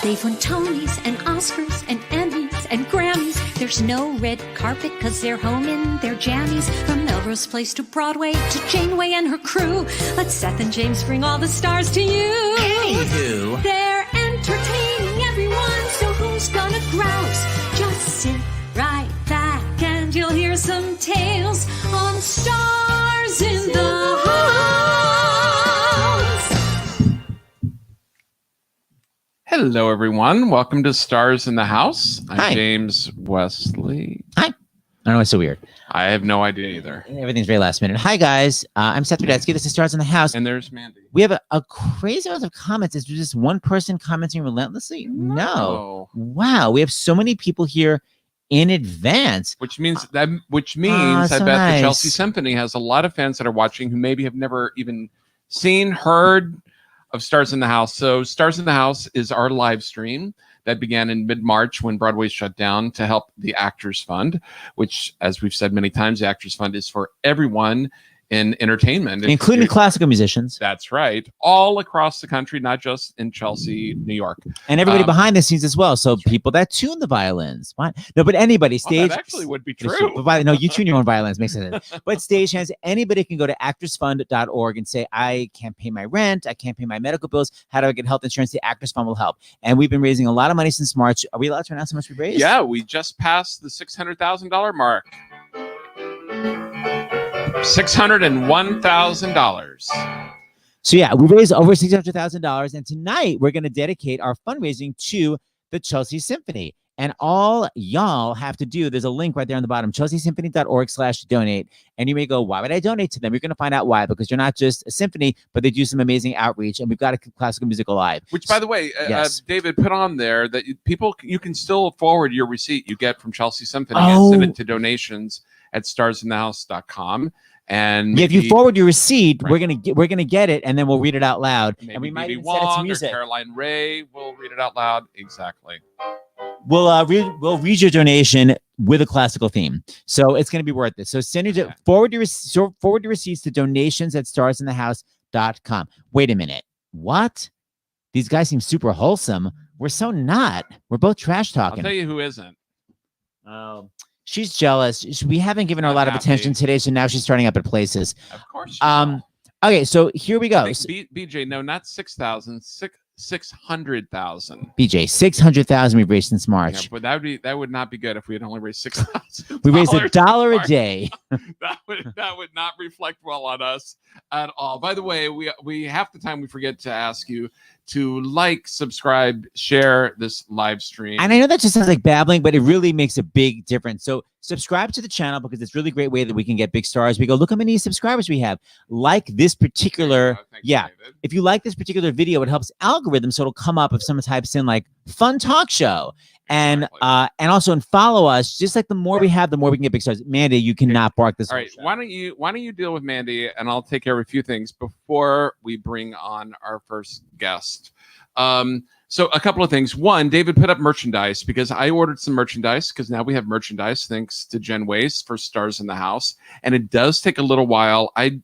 They've won Tonys and Oscars and Emmys and Grammys. There's no red carpet because they're home in their jammies. From Melrose Place to Broadway to Janeway and her crew. Let Seth and James bring all the stars to you. Anywho. They're entertaining everyone, so who's gonna grouse? Just sit right back and you'll hear some tales on Stars in the House. Hello, everyone. Welcome to Stars in the House. I'm Hi. James Wesley. Hi. I don't know. It's so weird. I have no idea either. Everything's very last minute. Hi, guys. I'm Seth Rudetsky. This is Stars in the House. And there's Mandy. We have a crazy amount of comments. Is there just one person commenting relentlessly? No. Wow. We have so many people here in advance. Which means I bet so the nice. Chelsea Symphony has a lot of fans that are watching who maybe have never even seen, heard of Stars in the House. So Stars in the House is our live stream that began in mid-March when Broadway shut down to help the Actors Fund, which, as we've said many times, the Actors Fund is for everyone in entertainment. Including classical musicians. That's right. All across the country, not just in Chelsea, New York. And everybody behind the scenes as well. So people that tune the violins. What? No, but anybody. Stage. Well, that actually would be true. No, you tune your own violins. Makes sense. But stagehands, anybody can go to actorsfund.org and say, I can't pay my rent. I can't pay my medical bills. How do I get health insurance? The Actors Fund will help. And we've been raising a lot of money since March. Are we allowed to announce how much we raised? Yeah, we just passed the $600,000 mark. $601,000. So yeah, we raised over $600,000, and tonight we're going to dedicate our fundraising to the Chelsea Symphony. And all y'all have to do, there's a link right there on the bottom, chelseasymphony.org/donate. And you may go, why would I donate to them? You're going to find out why, because you're not just a symphony, but they do some amazing outreach, and we've got a classical music alive. Which, by the way, Yes. David put on there that you can still forward your receipt you get from Chelsea Symphony and send it to donations at starsinthehouse.com. And if you forward your receipt, Right. we're gonna get it, and then we'll read it out loud, maybe and we might maybe even set it to Wong or music. Caroline Ray will read it out loud. Exactly. We'll read your donation with a classical theme, so it's going to be worth it. So forward your receipts to donations at starsinthehouse.com. Wait a minute, what? These guys seem super wholesome. We're so not. We're both trash talking. I'll tell you who isn't. She's jealous. We haven't given her a lot of attention today, so now she's starting up at places. Of course. Okay, so here we go. BJ, no, not 6,000, 600,000. BJ, 600,000 we've raised since March. Yeah, but that would not be good if we had only raised 6,000. We raised $1 a day. that would not reflect well on us at all. By the way, we half the time we forget to ask you to like, subscribe, share this live stream. And I know that just sounds like babbling, but it really makes a big difference. So subscribe to the channel because it's a really great way that we can get big stars. We go, look how many subscribers we have. Like this particular, if you like this particular video, it helps algorithm, so it'll come up if someone types in like fun talk show. And also follow us. Just like the more we have, the more we can get big stars. Mandy, you cannot bark this. All right, why don't you deal with Mandy, and I'll take care of a few things before we bring on our first guest. So a couple of things. One, David put up merchandise because I ordered some merchandise because now we have merchandise thanks to Jen Weiss for Stars in the House, and it does take a little while. I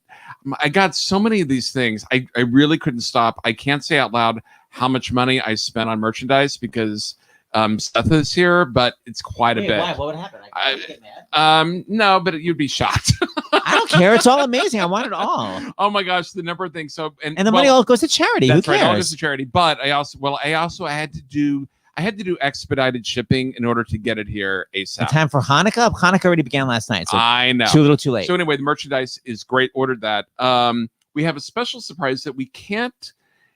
got so many of these things. I really couldn't stop. I can't say out loud how much money I spent on merchandise because Seth is here, but it's quite a bit. Why? What would happen? I get mad. No, but you'd be shocked. I don't care. It's all amazing. I want it all. Oh my gosh, the number of things. So and the money all goes to charity. That's Who cares? right, all goes to charity. But I also had to do expedited shipping in order to get it here ASAP. In time for Hanukkah. Hanukkah already began last night. So I know. Too little, too late. So anyway, the merchandise is great. Ordered that. We have a special surprise that we can't.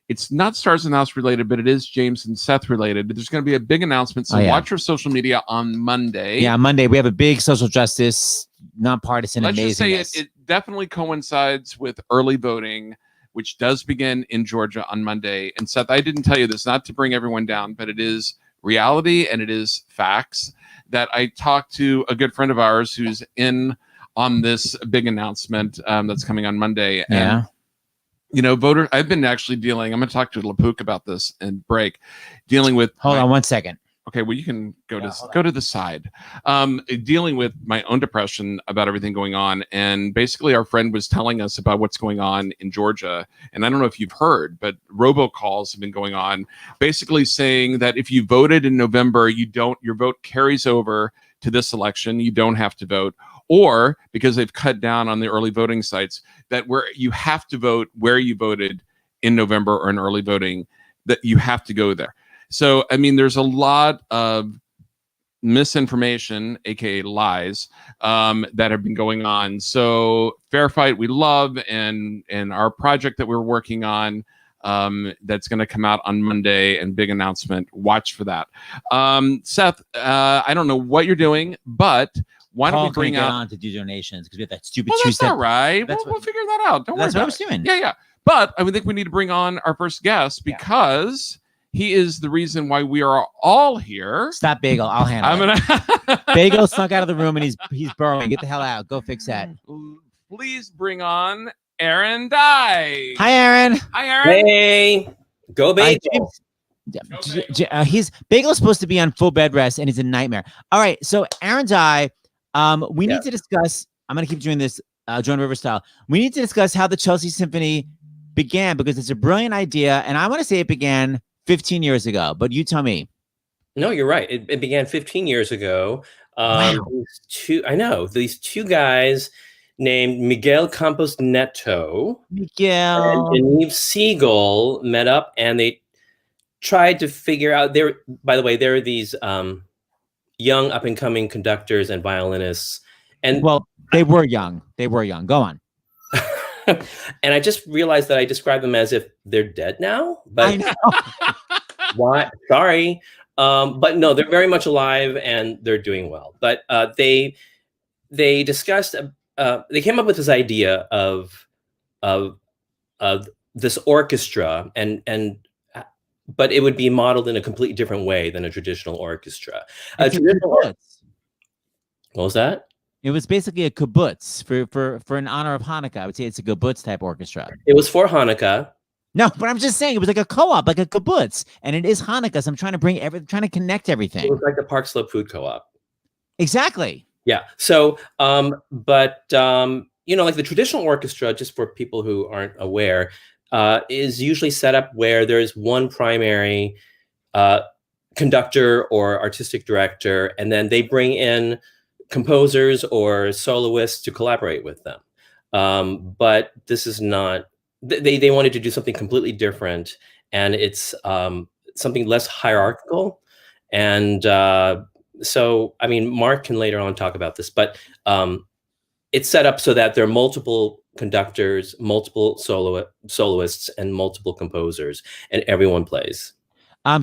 It's not Stars in the House related, but it is James and Seth related. There's going to be a big announcement. So watch our social media on Monday. Yeah, Monday. We have a big social justice, nonpartisan, Let's amazing. just say it definitely coincides with early voting, which does begin in Georgia on Monday. And Seth, I didn't tell you this, not to bring everyone down, but it is reality and it is facts that I talked to a good friend of ours who's in on this big announcement that's coming on Monday. Yeah. And I've been actually dealing, I'm going to talk to LaPook about this and break, dealing with. Hold on one second. Okay, well, you can go to the side. Dealing with my own depression about everything going on, and basically our friend was telling us about what's going on in Georgia. And I don't know if you've heard, but robocalls have been going on, basically saying that if you voted in November, your vote carries over to this election. You don't have to vote, or because they've cut down on the early voting sites, that where you have to vote where you voted in November or in early voting, that you have to go there. So, I mean, there's a lot of misinformation, aka lies, that have been going on. So, Fair Fight, we love, and our project that we're working on, that's going to come out on Monday, and big announcement. Watch for that. Seth, I don't know what you're doing, but why don't we bring out on to do donations because we have that stupid that's all right. We'll figure that out. Don't worry. That's what I was doing. Yeah. But I think we need to bring on our first guest because. He is the reason why we are all here. Stop, Bagel. I'll handle it. Bagel snuck out of the room and he's burrowing. Get the hell out. Go fix that. Please bring on Aaron Dye. Hi, Aaron. Hi, Aaron. Hey, go Bagel. Bagel's supposed to be on full bed rest and he's a nightmare. All right, so Aaron Dye, we need to discuss. I'm going to keep doing this Joan Rivers style. We need to discuss how the Chelsea Symphony began because it's a brilliant idea, and I want to say it began 15 years ago, but you tell me. No, you're right. It began 15 years ago. Wow. These two guys named Miguel Campos Neto Miguel and Yves Siegel met up, and they tried to figure out. By the way, there are these young up and coming conductors and violinists, and well, they were young. Go on. And I just realized that I described them as if they're dead now. But I know. Why? Sorry. But no, they're very much alive and they're doing well. But they discussed. They came up with this idea of this orchestra, but it would be modeled in a completely different way than a traditional orchestra. What was that? It was basically a kibbutz for in honor of Hanukkah. I would say it's a kibbutz type orchestra. It was for Hanukkah. No, but I'm just saying it was like a co-op, like a kibbutz, and it is Hanukkah. So I'm trying to trying to connect everything. It was like the Park Slope Food Co-op. Exactly. Yeah. So, like the traditional orchestra, just for people who aren't aware, is usually set up where there's one primary conductor or artistic director, and then they bring in composers or soloists to collaborate with them. But this is not, they wanted to do something completely different, and it's something less hierarchical. And so, I mean, Mark can later on talk about this, but it's set up so that there are multiple conductors, multiple soloists, and multiple composers, and everyone plays.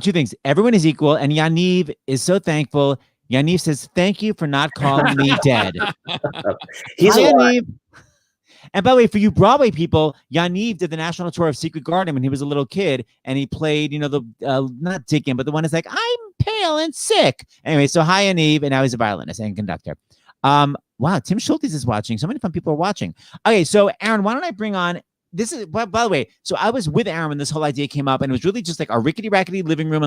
Two things. Everyone is equal, and Yaniv is so thankful. Yaniv says, "Thank you for not calling me dead." He's alive. And by the way, for you Broadway people, Yaniv did the national tour of Secret Garden when he was a little kid, and he played, not Dickens, but the one that's like, "I'm pale and sick." Anyway, so hi Yaniv, and now he's a violinist and conductor. Wow, Tim Schultes is watching. So many fun people are watching. Okay, so Aaron, why don't I bring on? This is, by the way, so I was with Aaron when this whole idea came up, and it was really just like our rickety-rackety living room,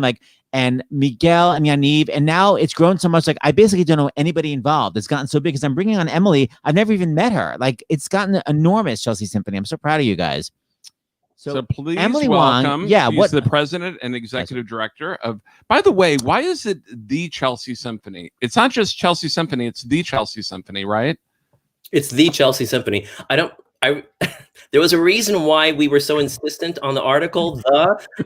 and Miguel and Yaniv, and now it's grown so much, like I basically don't know anybody involved. It's gotten so big because I'm bringing on Emily. I've never even met her. Like, it's gotten enormous, Chelsea Symphony. I'm so proud of you guys. So please Emily welcome. Wong, yeah, She's the president and executive director of. By the way, why is it the Chelsea Symphony? It's not just Chelsea Symphony; it's the Chelsea Symphony, right? It's the Chelsea Symphony. There was a reason why we were so insistent on the article.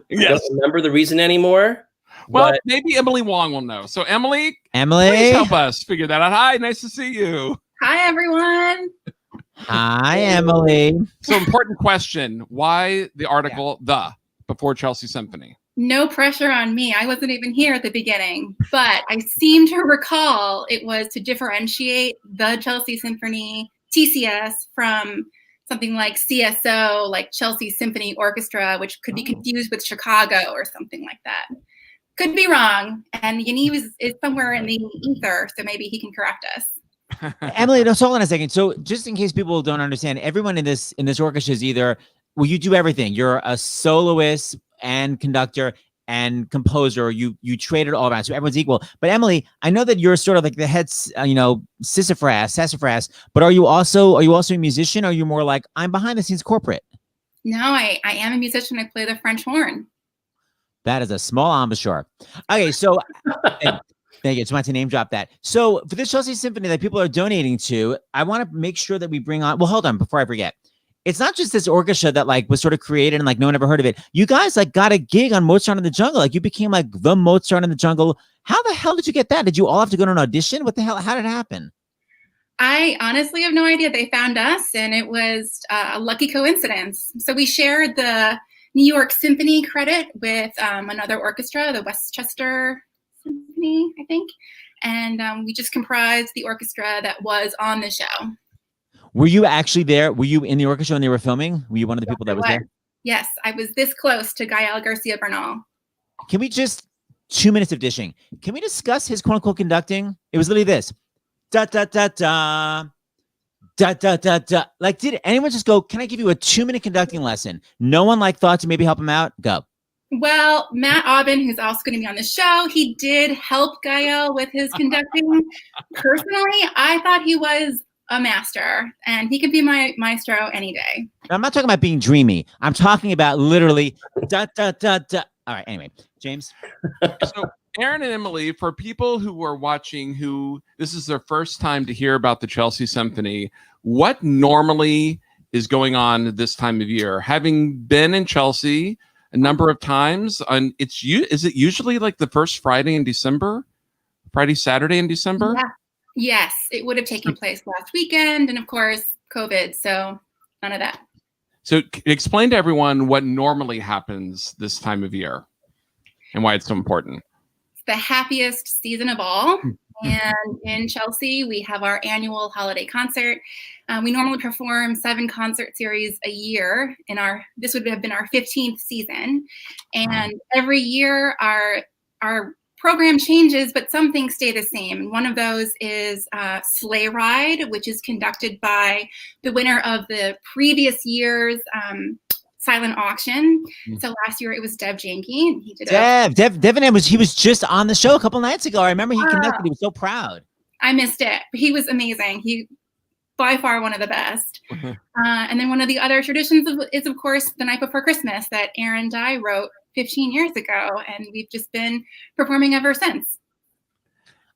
Yes. I don't remember the reason anymore. Well, maybe Emily Wong will know. So Emily, please help us figure that out. Hi, nice to see you. Hi, everyone. Hi, Emily. So important question. Why the article before Chelsea Symphony? No pressure on me. I wasn't even here at the beginning, but I seem to recall it was to differentiate the Chelsea Symphony, TCS, from something like CSO, like Chelsea Symphony Orchestra, which could be confused with Chicago or something like that. Could be wrong. And Yaniv is somewhere in the ether, so maybe he can correct us. Emily, hold on a second. So just in case people don't understand, everyone in this orchestra is either, well, you do everything. You're a soloist and conductor, and composer. You trade it all around, so everyone's equal. But Emily, I know that you're sort of like the head, sassafras. But are you also a musician? Or are you more like, I'm behind the scenes corporate? No, I am a musician. I play the French horn. That is a small embouchure. Okay, so thank you. Just want to name drop that. So for the Chelsea Symphony that people are donating to, I want to make sure that we bring on. Well, hold on before I forget. It's not just this orchestra that like was sort of created and like no one ever heard of it. You guys like got a gig on Mozart in the Jungle. Like you became like the Mozart in the Jungle. How the hell did you get that? Did you all have to go to an audition? What the hell? How did it happen? I honestly have no idea. They found us, and it was a lucky coincidence. So we shared the New York Symphony credit with another orchestra, the Westchester Symphony, I think. And we just comprised the orchestra that was on the show. Were you actually there? Were you in the orchestra when they were filming? Were you one of the people that was there? Yes, I was this close to Gael Garcia Bernal. Can we just 2 minutes of dishing? Can we discuss his quote unquote conducting? It was literally this. Da da da da. Da da da da. Like, did anyone just go, can I give you a 2-minute conducting lesson? No one like thought to maybe help him out? Go. Well, Matt Aubin, who's also going to be on the show, he did help Gael with his conducting. Personally, I thought he was a master, and he could be my maestro any day. I'm not talking about being dreamy. I'm talking about literally da da da da. All right. Anyway, James. So, Aaron and Emily, for people who are watching, who this is their first time to hear about the Chelsea Symphony, what normally is going on this time of year? Having been in Chelsea a number of times, is it usually like the first Friday in December? Friday, Saturday in December? Yeah. Yes, it would have taken place last weekend, and of course, COVID, so none of that. So explain to everyone what normally happens this time of year and why it's so important. It's the happiest season of all, and in Chelsea, we have our annual holiday concert. We normally perform 7 concert series a year. This would have been our 15th season, and every year our program changes, but some things stay the same. One of those is Sleigh Ride, which is conducted by the winner of the previous year's silent auction. So last year it was Dev Janke, and he did Devin he was just on the show a couple nights ago. I remember he conducted. He was so proud. I missed it, but he was amazing. He by far one of the best. And then one of the other traditions is of course the night before Christmas that Aaron Dye wrote 15 years ago, and we've just been performing ever since.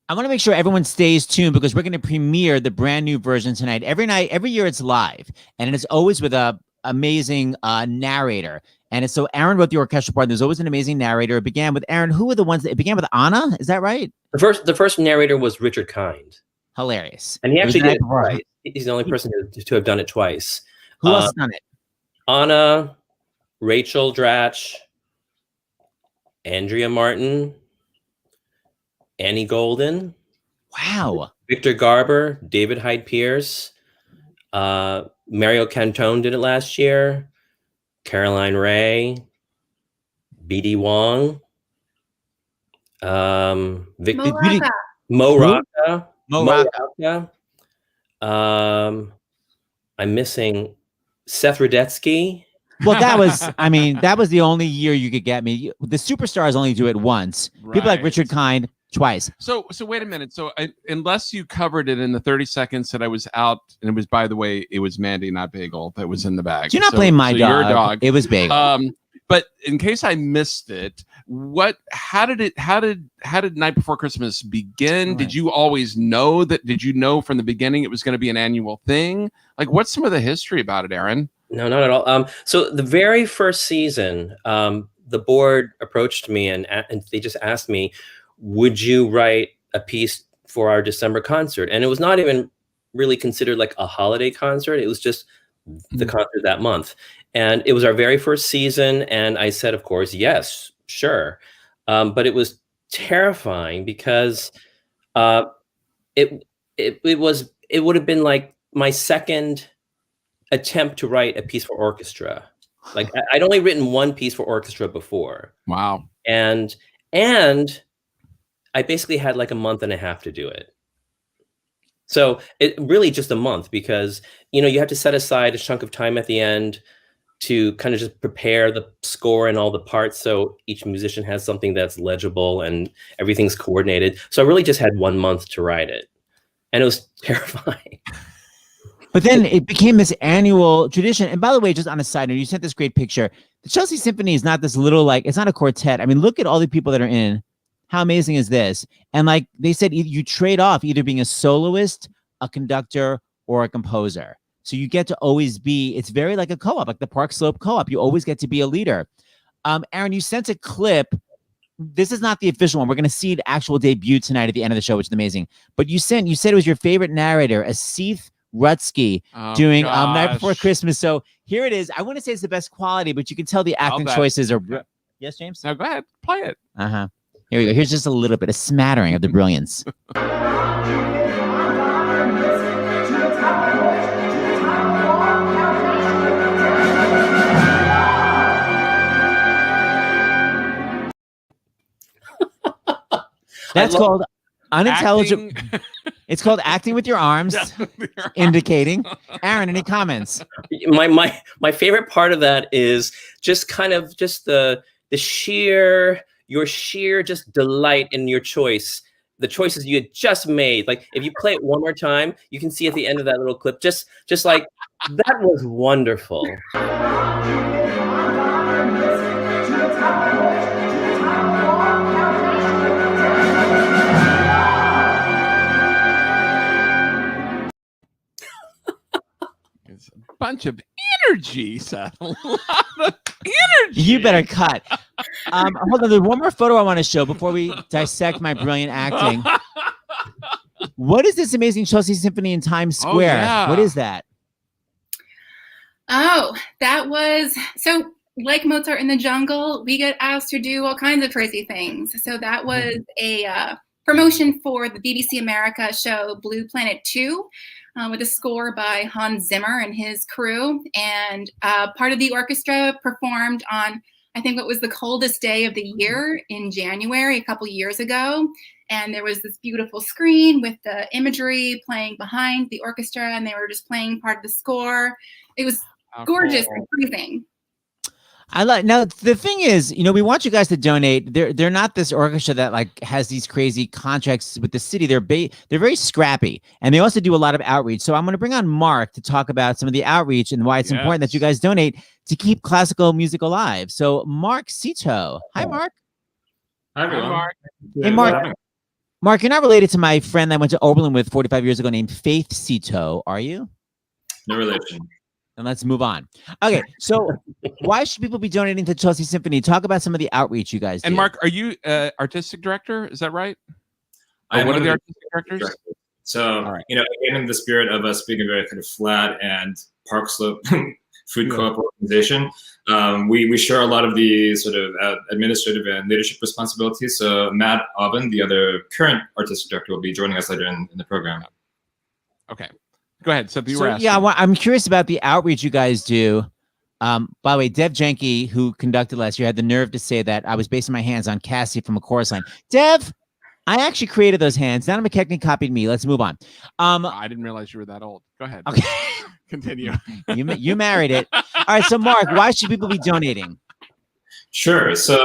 I want to make sure everyone stays tuned because we're going to premiere the brand new version tonight. Every year it's live, and it's always with a amazing narrator. And so Aaron wrote the orchestral part. There's always an amazing narrator. It began with Aaron. Who were the ones that it began with? Anna, is that right? The first narrator was Richard Kind. Hilarious. And he actually did it twice. He's the only person to have done it twice. Who else has done it? Anna, Rachel Dratch, Andrea Martin, Annie Golden. Wow. Victor Garber, David Hyde Pierce, Mario Cantone did it last year, Caroline Ray, B.D. Wong, Mo Rocca. I'm missing Seth Rudetsky. Well, that was the only year you could get me. The superstars only do it once. Right. People like Richard Kind twice. So wait a minute. So unless you covered it in the 30 seconds that I was out, and it was, by the way, it was Mandy, not Bagel, that was in the bag. Do not blame my dog. Your dog. It was Bagel. But in case I missed it, how did Night Before Christmas begin? Right. Did you always know that? Did you know from the beginning it was going to be an annual thing? Like, what's some of the history about it, Aaron? No, not at all. So the very first season, the board approached me and they just asked me, would you write a piece for our December concert? And it was not even really considered like a holiday concert. It was just the concert that month. And it was our very first season. And I said, of course, yes, sure. But it was terrifying because it would have been like my second attempt to write a piece for orchestra. Like I'd only written one piece for orchestra before. Wow. And I basically had like a month and a half to do it. So it really just a month because, you have to set aside a chunk of time at the end to kind of just prepare the score and all the parts so each musician has something that's legible and everything's coordinated. So I really just had 1 month to write it, and it was terrifying. But then it became this annual tradition. And by the way, just on a side note, you sent this great picture. The Chelsea Symphony is not this little, like, it's not a quartet. I mean, look at all the people that are in. How amazing is this? And like they said, you trade off either being a soloist, a conductor, or a composer. So you get to always be, it's very like a co-op, like the Park Slope co-op. You always get to be a leader. Aaron, you sent a clip. This is not the official one. We're going to see the actual debut tonight at the end of the show, which is amazing. But you said it was your favorite narrator, a Seth Rutsky, doing Night Before Christmas. So here it is. I wouldn't say it's the best quality, but you can tell the acting choices are. Yes, James? No, go ahead. Play it. Uh-huh. Here we go. Here's just a little bit, a smattering of the brilliance. That's called unintelligible. It's called acting with your arms, indicating. Aaron, any comments? My favorite part of that is just kind of just your sheer just delight in your choice, the choices you had just made. Like if you play it one more time, you can see at the end of that little clip, just like that was wonderful. It's a bunch of energy, Seth. A lot of energy. You better cut. Hold on. There's one more photo I want to show before we dissect my brilliant acting. What is this amazing Chelsea Symphony in Times Square? Yeah. What is that? Oh, that was so like Mozart in the Jungle. We get asked to do all kinds of crazy things. So that was a promotion for the BBC America show Blue Planet 2. With a score by Hans Zimmer and his crew. And part of the orchestra performed on, I think, what was the coldest day of the year in January a couple years ago. And there was this beautiful screen with the imagery playing behind the orchestra, and they were just playing part of the score. It was gorgeous and freezing. Now the thing is, we want you guys to donate. They're not this orchestra that like has these crazy contracts with the city. They're very scrappy, and they also do a lot of outreach. So I'm going to bring on Mark to talk about some of the outreach and why it's important that you guys donate to keep classical music alive. So Mark Cito. Hi, Mark. Hi, everyone. Mark. Hey, Mark. Mark, you're not related to my friend I went to Oberlin with 45 years ago named Faith Cito, are you? No relation. And let's move on. Okay, so why should people be donating to Chelsea Symphony? Talk about some of the outreach you guys do. And Mark, are you artistic director? Is that right? I'm one of the artistic directors. So, right. Again, in the spirit of us being a very kind of flat and Park Slope food co-op organization, we share a lot of the sort of administrative and leadership responsibilities. So Matt Aubin, the other current artistic director, will be joining us later in the program. Okay. Go ahead. So you were asking. Yeah, I'm curious about the outreach you guys do. By the way, Dev Jenke, who conducted last year, had the nerve to say that I was basing my hands on Cassie from A Chorus Line. Dev, I actually created those hands. Nana McKechnie copied me. Let's move on. I didn't realize you were that old. Go ahead. Okay. Continue. You married it. All right. So, Mark, why should people be donating? Sure. So,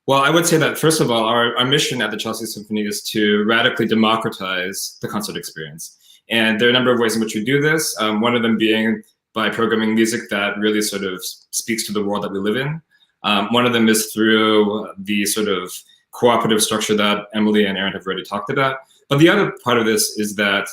well, I would say that, first of all, our mission at the Chelsea Symphony is to radically democratize the concert experience. And there are a number of ways in which we do this. One of them being by programming music that really sort of speaks to the world that we live in. One of them is through the sort of cooperative structure that Emily and Aaron have already talked about. But the other part of this is that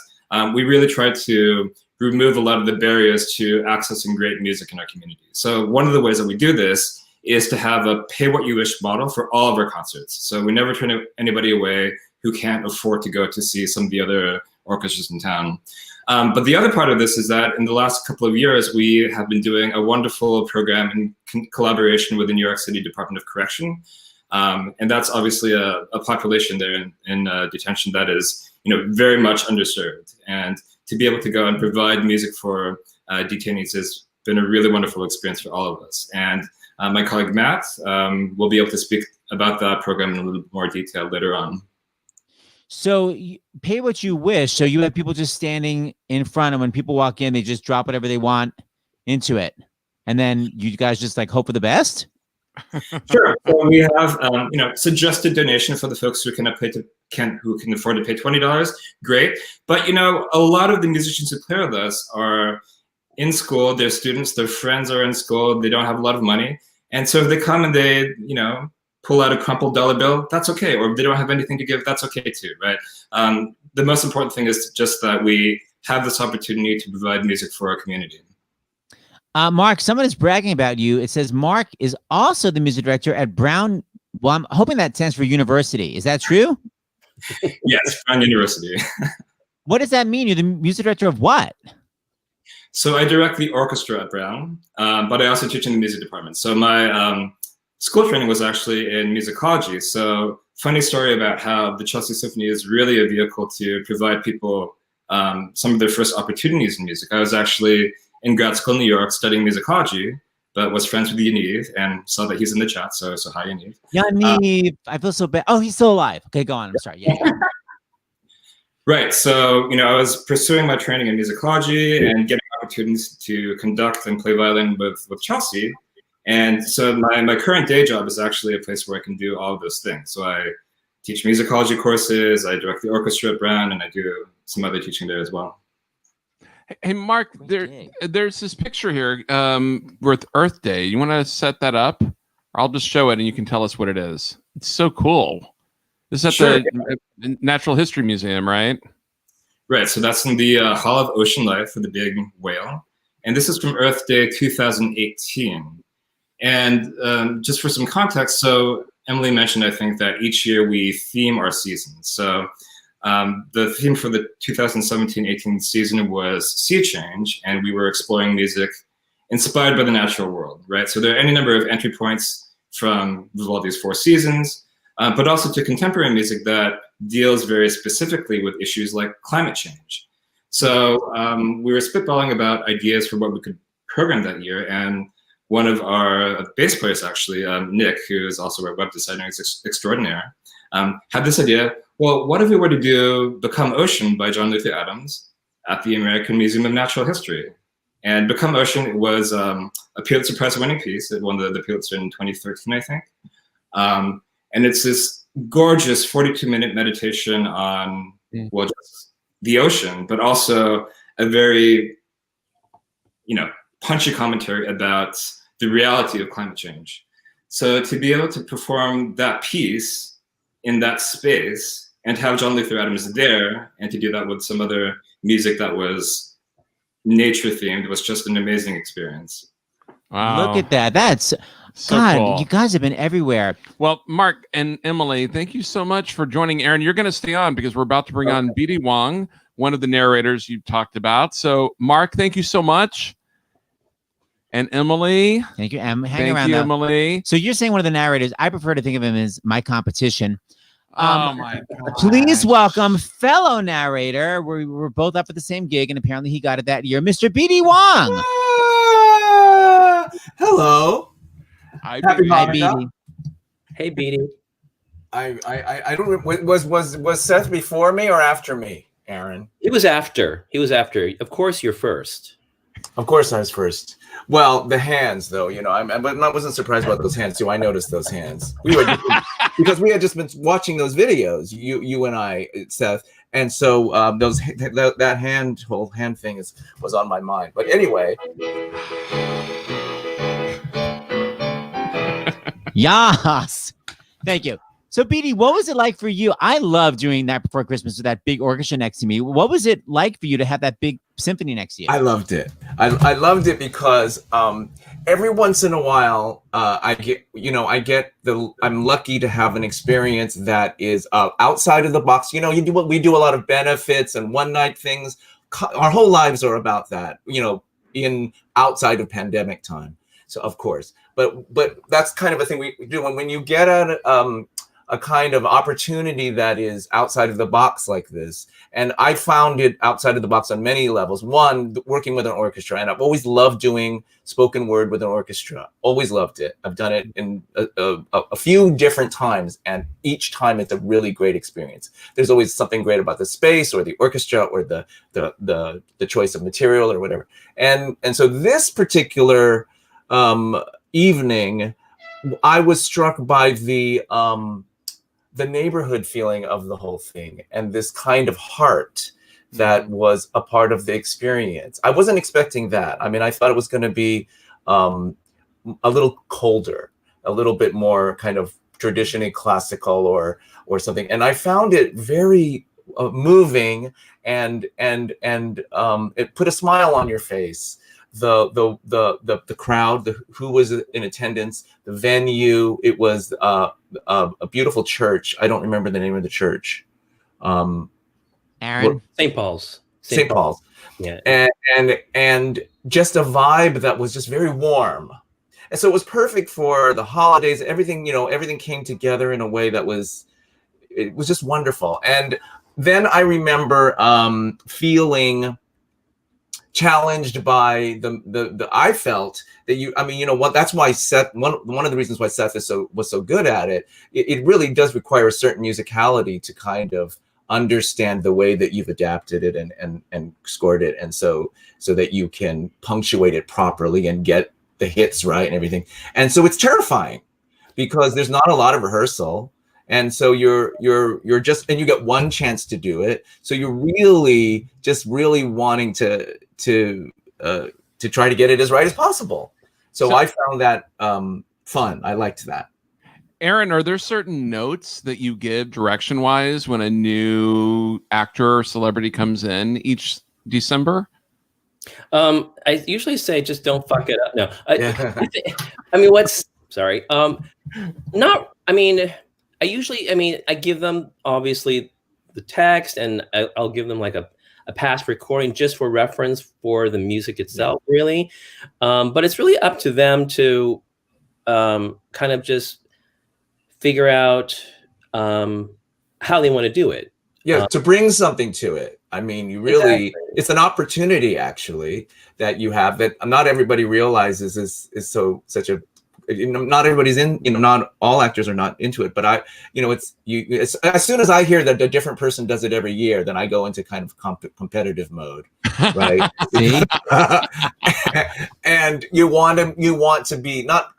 we really try to remove a lot of the barriers to accessing great music in our community. So one of the ways that we do this is to have a pay-what-you-wish model for all of our concerts. So we never turn anybody away who can't afford to go to see some of the other orchestras in town. But the other part of this is that in the last couple of years, we have been doing a wonderful program in collaboration with the New York City Department of Correction. And that's obviously a population there in detention that is very much underserved. And to be able to go and provide music for detainees has been a really wonderful experience for all of us. And my colleague Matt will be able to speak about that program in a little more detail later on. So pay what you wish. So you have people just standing in front, and when people walk in, they just drop whatever they want into it. and then you guys just like hope for the best? Sure. So we have, suggested donation for the folks who can afford to pay $20. Great. But, a lot of the musicians who play with us are in school. They're students. Their friends are in school. They don't have a lot of money. And so if they come and they, pull out a crumpled dollar bill, that's okay. Or if they don't have anything to give, that's okay too, right? The most important thing is just that we have this opportunity to provide music for our community. Mark, someone is bragging about you. It says Mark is also the music director at Brown. Well, I'm hoping that stands for university. Is that true? Yes, Brown University. What does that mean? You're the music director of what? So I direct the orchestra at Brown, but I also teach in the music department. So my school training was actually in musicology. So funny story about how the Chelsea Symphony is really a vehicle to provide people some of their first opportunities in music. I was actually in grad school in New York studying musicology, but was friends with Yaniv and saw that he's in the chat. So hi, Yaniv. Yaniv, I feel so bad. Oh, he's still alive. Okay, go on. I'm sorry. Yeah. Right. So, I was pursuing my training in musicology and getting opportunities to conduct and play violin with Chelsea. And so my current day job is actually a place where I can do all of those things. So I teach musicology courses, I direct the orchestra at Brown, and I do some other teaching there as well. Hey, Mark, there's this picture here with Earth Day. You want to set that up? Or I'll just show it and you can tell us what it is. It's so cool. This is at the Natural History Museum, right? Right. So that's in the Hall of Ocean Life for the big whale. And this is from Earth Day 2018. And just for some context, so Emily mentioned, I think, that each year we theme our seasons. So the theme for the 2017-18 season was sea change, and we were exploring music inspired by the natural world, right? So there are any number of entry points from Vivaldi's Four Seasons, but also to contemporary music that deals very specifically with issues like climate change. So we were spitballing about ideas for what we could program that year, and one of our bass players, actually, Nick, who is also a web designer extraordinaire, had this idea. Well, what if we were to do Become Ocean by John Luther Adams at the American Museum of Natural History? And Become Ocean was a Pulitzer Prize winning piece. It won the Pulitzer in 2013, I think. And it's this gorgeous 42-minute meditation on, well, just the ocean, but also a very, punchy commentary about the reality of climate change. So to be able to perform that piece in that space and have John Luther Adams there, and to do that with some other music that was nature themed, was just an amazing experience. Wow. Look at that. That's so God, cool. You guys have been everywhere. Well, Mark and Emily, thank you so much for joining. Aaron, you're going to stay on because we're about to bring on B.D. Wong, one of the narrators you talked about. So, Mark, thank you so much. And Emily. Thank you, Em. Thank you, Emily. So you're saying one of the narrators. I prefer to think of him as my competition. Oh my God. Please welcome fellow narrator. We were both up at the same gig, and apparently he got it that year, Mr. B.D. Wong. Hello. Hi, Hi, B.D. B.D. Hey, Beatty. I don't. Was Seth before me or after me, Aaron? He was after. Of course, you're first. Of course, I was first. Well, the hands, though, I wasn't surprised about those hands too. I noticed those hands. Because we had just been watching those videos, you and I, Seth, and so that whole hand thing was on my mind. But anyway. Yes. Thank you. So, BD, what was it like for you? I love doing that before Christmas with that big orchestra next to me. What was it like for you to have that big symphony next to you? I loved it. I loved it because every once in a while, I'm lucky to have an experience that is outside of the box. We do a lot of benefits and one night things. Our whole lives are about that, in outside of pandemic time. So of course, but that's kind of a thing we do when you get at a kind of opportunity that is outside of the box like this. And I found it outside of the box on many levels. One, working with an orchestra, and I've always loved doing spoken word with an orchestra. Always loved it. I've done it in a few different times, and each time it's a really great experience. There's always something great about the space or the orchestra or the choice of material or whatever. And so this particular evening, I was struck by the neighborhood feeling of the whole thing and this kind of heart that was a part of the experience. I wasn't expecting that. I mean, I thought it was going to be a little colder, a little bit more kind of traditionally classical or something. And I found it very moving, and it put a smile on your face. The crowd, who was in attendance, the venue. It was a beautiful church. I don't remember the name of the church. Aaron? St. Paul's. St. Paul's. Yeah. And just a vibe that was just very warm. And so it was perfect for the holidays. Everything, everything came together in a way that was just wonderful. And then I remember feeling challenged by I felt that that's why Seth, one of the reasons why Seth was so good at it. It really does require a certain musicality to kind of understand the way that you've adapted it and scored it, and so that you can punctuate it properly and get the hits right and everything. And so it's terrifying because there's not a lot of rehearsal. And so you're just, and you get one chance to do it. So you're really wanting to try to get it as right as possible. So I found that fun. I liked that. Aaron, are there certain notes that you give direction wise when a new actor or celebrity comes in each December? I usually say, just don't fuck it up. No, I give them obviously the text, and I'll give them like a past recording just for reference for the music itself, really. But it's really up to them to kind of just figure out how they want to do it. Yeah, to bring something to it. I mean, you really, it's an opportunity actually that you have that not everybody realizes is such a, not everybody's in, not all actors are not into it, but it's as soon as I hear that a different person does it every year, then I go into kind of competitive mode, right? And you want to be not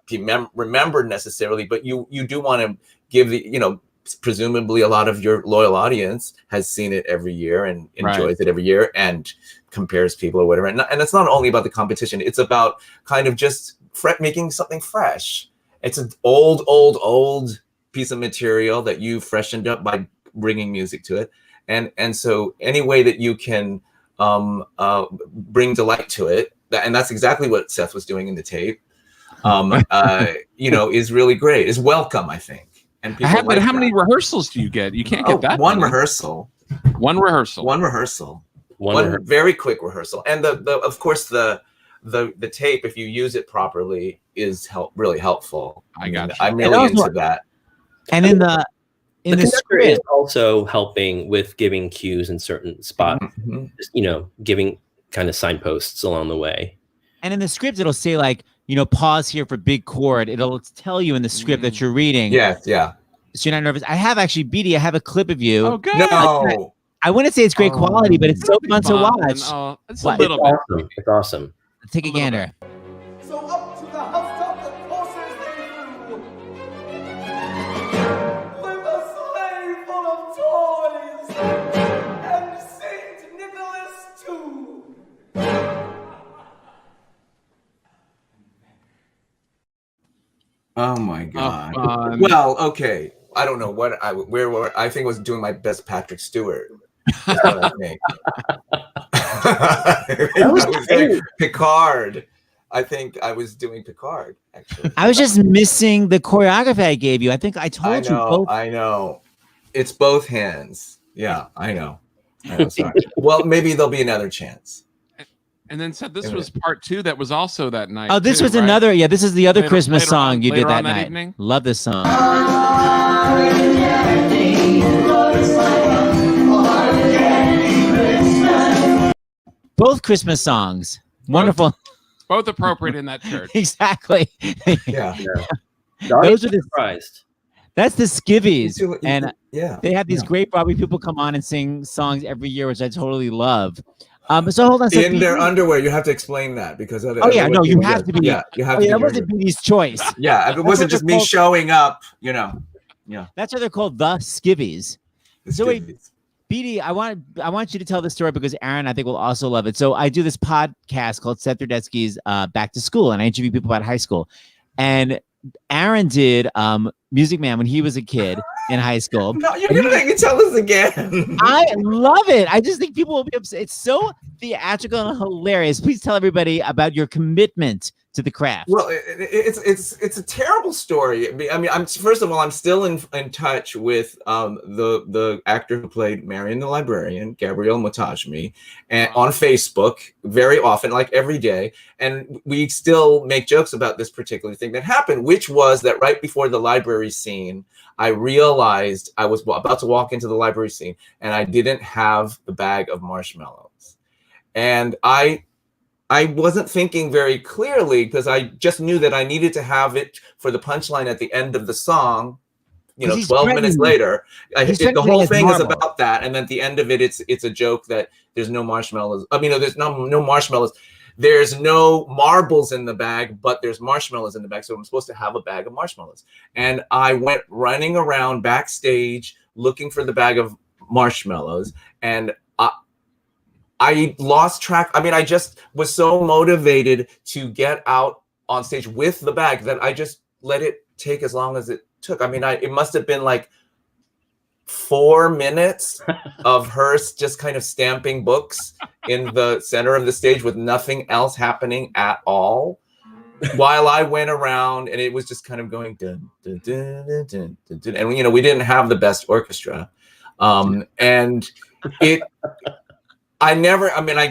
remembered necessarily, but you do want to give the, presumably a lot of your loyal audience has seen it every year and enjoys it every year and compares people or whatever. And it's not only about the competition, it's about kind of just making something fresh. It's an old piece of material that you freshened up by bringing music to it. And so any way that you can bring delight to it, and that's exactly what Seth was doing in the tape, is really great, is welcome, I think. And how many rehearsals do you get? You can't get that. One rehearsal. One rehearsal. One very quick rehearsal. And of course the tape, if you use it properly, is really helpful. I'm really into that. And in the script is also helping with giving cues in certain spots. Mm-hmm. Just, giving kind of signposts along the way. And in the script, it'll say like, pause here for big chord. It'll tell you in the script that you're reading. Yeah. So you're not nervous. I have actually, BD, I have a clip of you. Oh, good. No. I wouldn't say it's great quality, but it's so fun to watch. Oh, it's a little bit. Awesome. It's awesome. Take a gander. So up to the housetop that courses they flew, with a sleigh full of toys, and Saint Nicholas too. Oh my God. fun. Well, okay. I don't know what I think I was doing my best Patrick Stewart. That's what I think. I was doing Picard. I think I was doing Picard, actually. I was just missing the choreography I gave you. I think I told you both. I know. It's both hands. Yeah, I know. Sorry. Well, maybe there'll be another chance. And then said this was part 2 that was also that night. Oh, this was right? another. Yeah, this is the other Later- Christmas later song on- you did later that on that night. evening? Love this song. Both Christmas songs. Wonderful. Both appropriate in that church. Exactly. Yeah. Those are the surprised. That's the Skivvies. You do- And yeah. they have these great Broadway people come on and sing songs every year, which I totally love. So hold on. So In their BD underwear, you have to explain that because oh yeah, no, you have to be. Yeah, you have Oh, to. yeah, Be that wasn't BD's choice. yeah, if it wasn't just me showing up, you know. Yeah. That's why they're called the skivvies. It's So good. wait, BD, I want you to tell this story because Aaron, I think, will also love it. So I do this podcast called Seth Rudetsky's Back to School, and I interview people about high school. And Aaron did Music Man when he was a kid in high school. No, you're gonna make me tell this again. I love it. I just think people will be upset. It's so theatrical and hilarious. Please tell everybody about your commitment to the craft. Well, it's a terrible story. I mean, I'm first of all, I'm still in touch with the actor who played Marion the librarian, Gabrielle Motajmi, and on Facebook very often, like every day. And we still make jokes about this particular thing that happened, which was that right before the library scene, I realized I was about to walk into the library scene, and I didn't have the bag of marshmallows, and I wasn't thinking very clearly because I just knew that I needed to have it for the punchline at the end of the song. You know, 12 minutes later, the whole thing is about that, and then at the end of it, it's a joke that there's no marshmallows. I mean, there's no marshmallows. There's no marbles in the bag, but there's marshmallows in the bag. So I'm supposed to have a bag of marshmallows, and I went running around backstage looking for the bag of marshmallows, and I lost track. I mean, I just was so motivated to get out on stage with the bag that I just let it take as long as it took. I mean, it must have been like 4 minutes of her just kind of stamping books in the center of the stage with nothing else happening at all, while I went around, and it was just kind of going dun, dun, dun, dun, dun, dun, dun. And you know, we didn't have the best orchestra, and it. I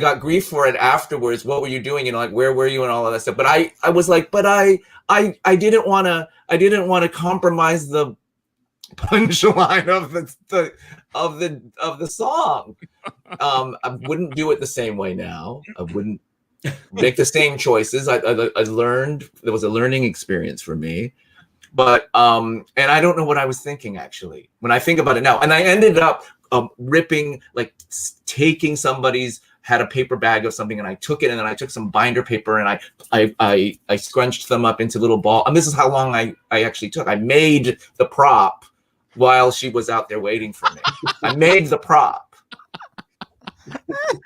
got grief for it afterwards. What were you doing? You know, like, where were you and all of that stuff. But I was like, but I didn't want to compromise the punchline of the song. I wouldn't do it the same way now. I wouldn't make the same choices. I learned, there was a learning experience for me. But and I don't know what I was thinking actually when I think about it now. And I ended up ripping, like taking somebody's, had a paper bag of something, and I took it, and then I took some binder paper and I scrunched them up into little ball. And this is how long I actually took. I made the prop while she was out there waiting for me. I made the prop.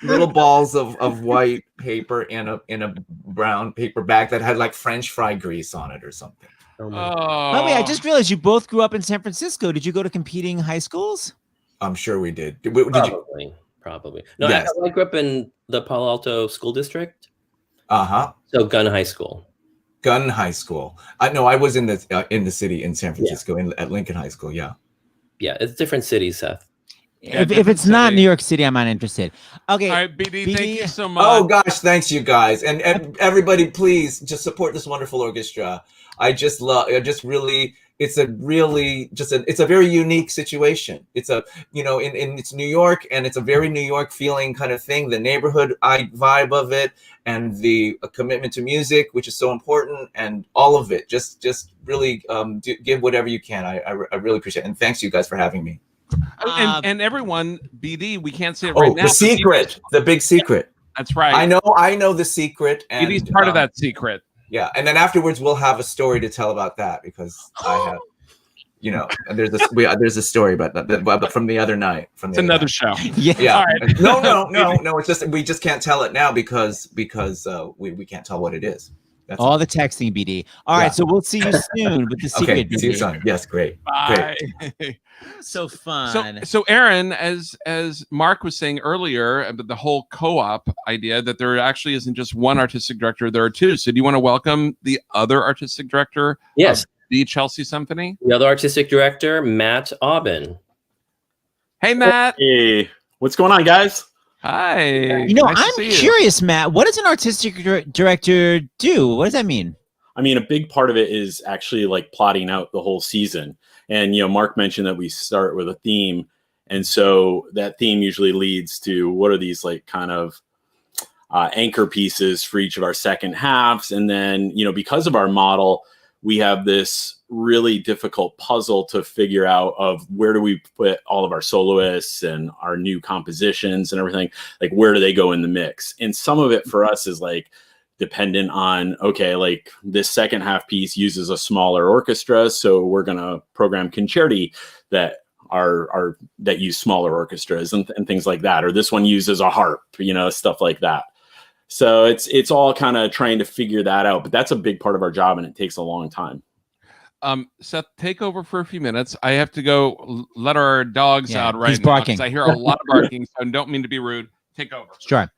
Little balls of white paper in a brown paper bag that had like French fry grease on it or something. Oh wait, I just realized you both grew up in San Francisco. Did you go to competing high schools? I'm sure we did. Probably. No, yes. I grew up in the Palo Alto School District. Uh-huh. So Gunn High School. Gunn High School. I was in the city in San Francisco, at Lincoln High School. Yeah. Yeah, it's different cities, Seth. Yeah, if it's not New York City, I'm not interested. Okay. All right, BD, thank you so much. Oh gosh, thanks you guys, and everybody, please just support this wonderful orchestra. It's a very unique situation. It's it's New York, and it's a very New York feeling kind of thing. The neighborhood vibe of it, and the commitment to music, which is so important, and all of it. Just really give whatever you can. I really appreciate it, and thanks you guys for having me. And everyone, BD, we can't say it right now. The secret, the big secret. That's right. I know the secret, and BD's part of that secret. Yeah, and then afterwards we'll have a story to tell about that because I have, there's a story but from the other night. It's another show. Yeah. All right. No. It's just we just can't tell it now because we can't tell what it is. That's all the texting, BD. All right, so we'll see you soon with the secret. Okay, see you soon. Yes, great. Bye. Great. So fun. So Aaron, as Mark was saying earlier, about the whole co-op idea that there actually isn't just one artistic director, there are two. So do you want to welcome the other artistic director? Yes. Of the Chelsea Symphony? The other artistic director, Matt Aubin. Hey, Matt. Hey, what's going on, guys? Hi. I'm curious, Matt. What does an artistic director do? What does that mean? I mean, a big part of it is actually like plotting out the whole season. And, Mark mentioned that we start with a theme. And so that theme usually leads to what are these like kind of anchor pieces for each of our second halves. And then, because of our model, we have this really difficult puzzle to figure out of where do we put all of our soloists and our new compositions and everything, like where do they go in the mix? And some of it for us is like dependent on, okay, like this second half piece uses a smaller orchestra, so we're going to program concerti that that use smaller orchestras and things like that, or this one uses a harp, stuff like that. So it's all kind of trying to figure that out, but that's a big part of our job and it takes a long time. Seth, take over for a few minutes. I have to go let our dogs out right now barking. because I hear a lot of barking, so I don't mean to be rude. Take over. Sure.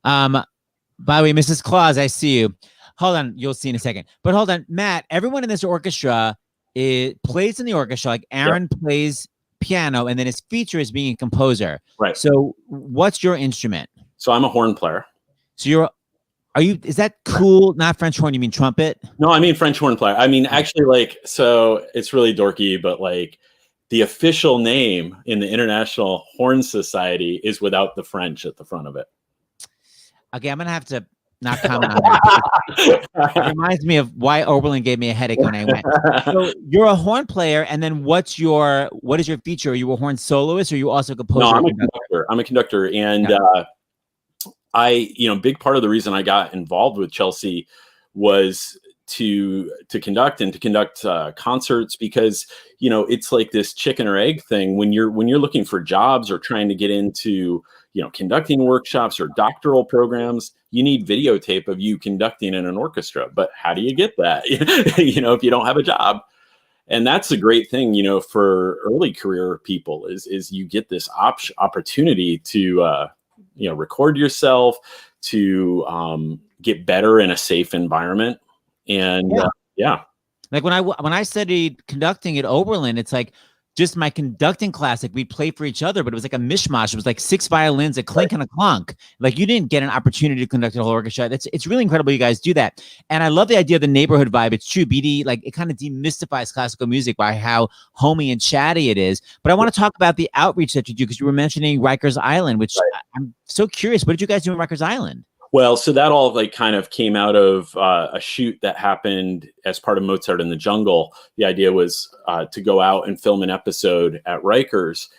By the way, Mrs. Claus, I see you. Hold on, you'll see in a second. But hold on, Matt, everyone in this orchestra plays in the orchestra. Like Aaron plays piano, and then his feature is being a composer. Right. So what's your instrument? So I'm a horn player. So is that cool? Not French horn, you mean trumpet? No, I mean French horn player. I mean, actually, so it's really dorky, but the official name in the International Horn Society is without the French at the front of it. Okay, I'm going to have to not comment on that. It reminds me of why Oberlin gave me a headache when I went. So you're a horn player, and then what is your feature? Are you a horn soloist, or are you also a composer? No, I'm a conductor, and big part of the reason I got involved with Chelsea was to conduct concerts, because it's like this chicken or egg thing when you're looking for jobs or trying to get into conducting workshops or doctoral programs. You need videotape of you conducting in an orchestra, but how do you get that if you don't have a job? And that's a great thing for early career people is you get this opportunity to record yourself, to get better in a safe environment. And like when I studied conducting at Oberlin, it's like just my conducting class, like we played for each other, but it was like a mishmash. It was like 6 violins, a clink and a clunk. Like you didn't get an opportunity to conduct a whole orchestra. It's really incredible you guys do that. And I love the idea of the neighborhood vibe. It's true. BD, like it kind of demystifies classical music by how homey and chatty it is. But I want to talk about the outreach that you do, because you were mentioning Rikers Island, which I'm so curious. What did you guys do in Rikers Island? Well, so that all kind of came out of a shoot that happened as part of Mozart in the Jungle. The idea was to go out and film an episode at Rikers,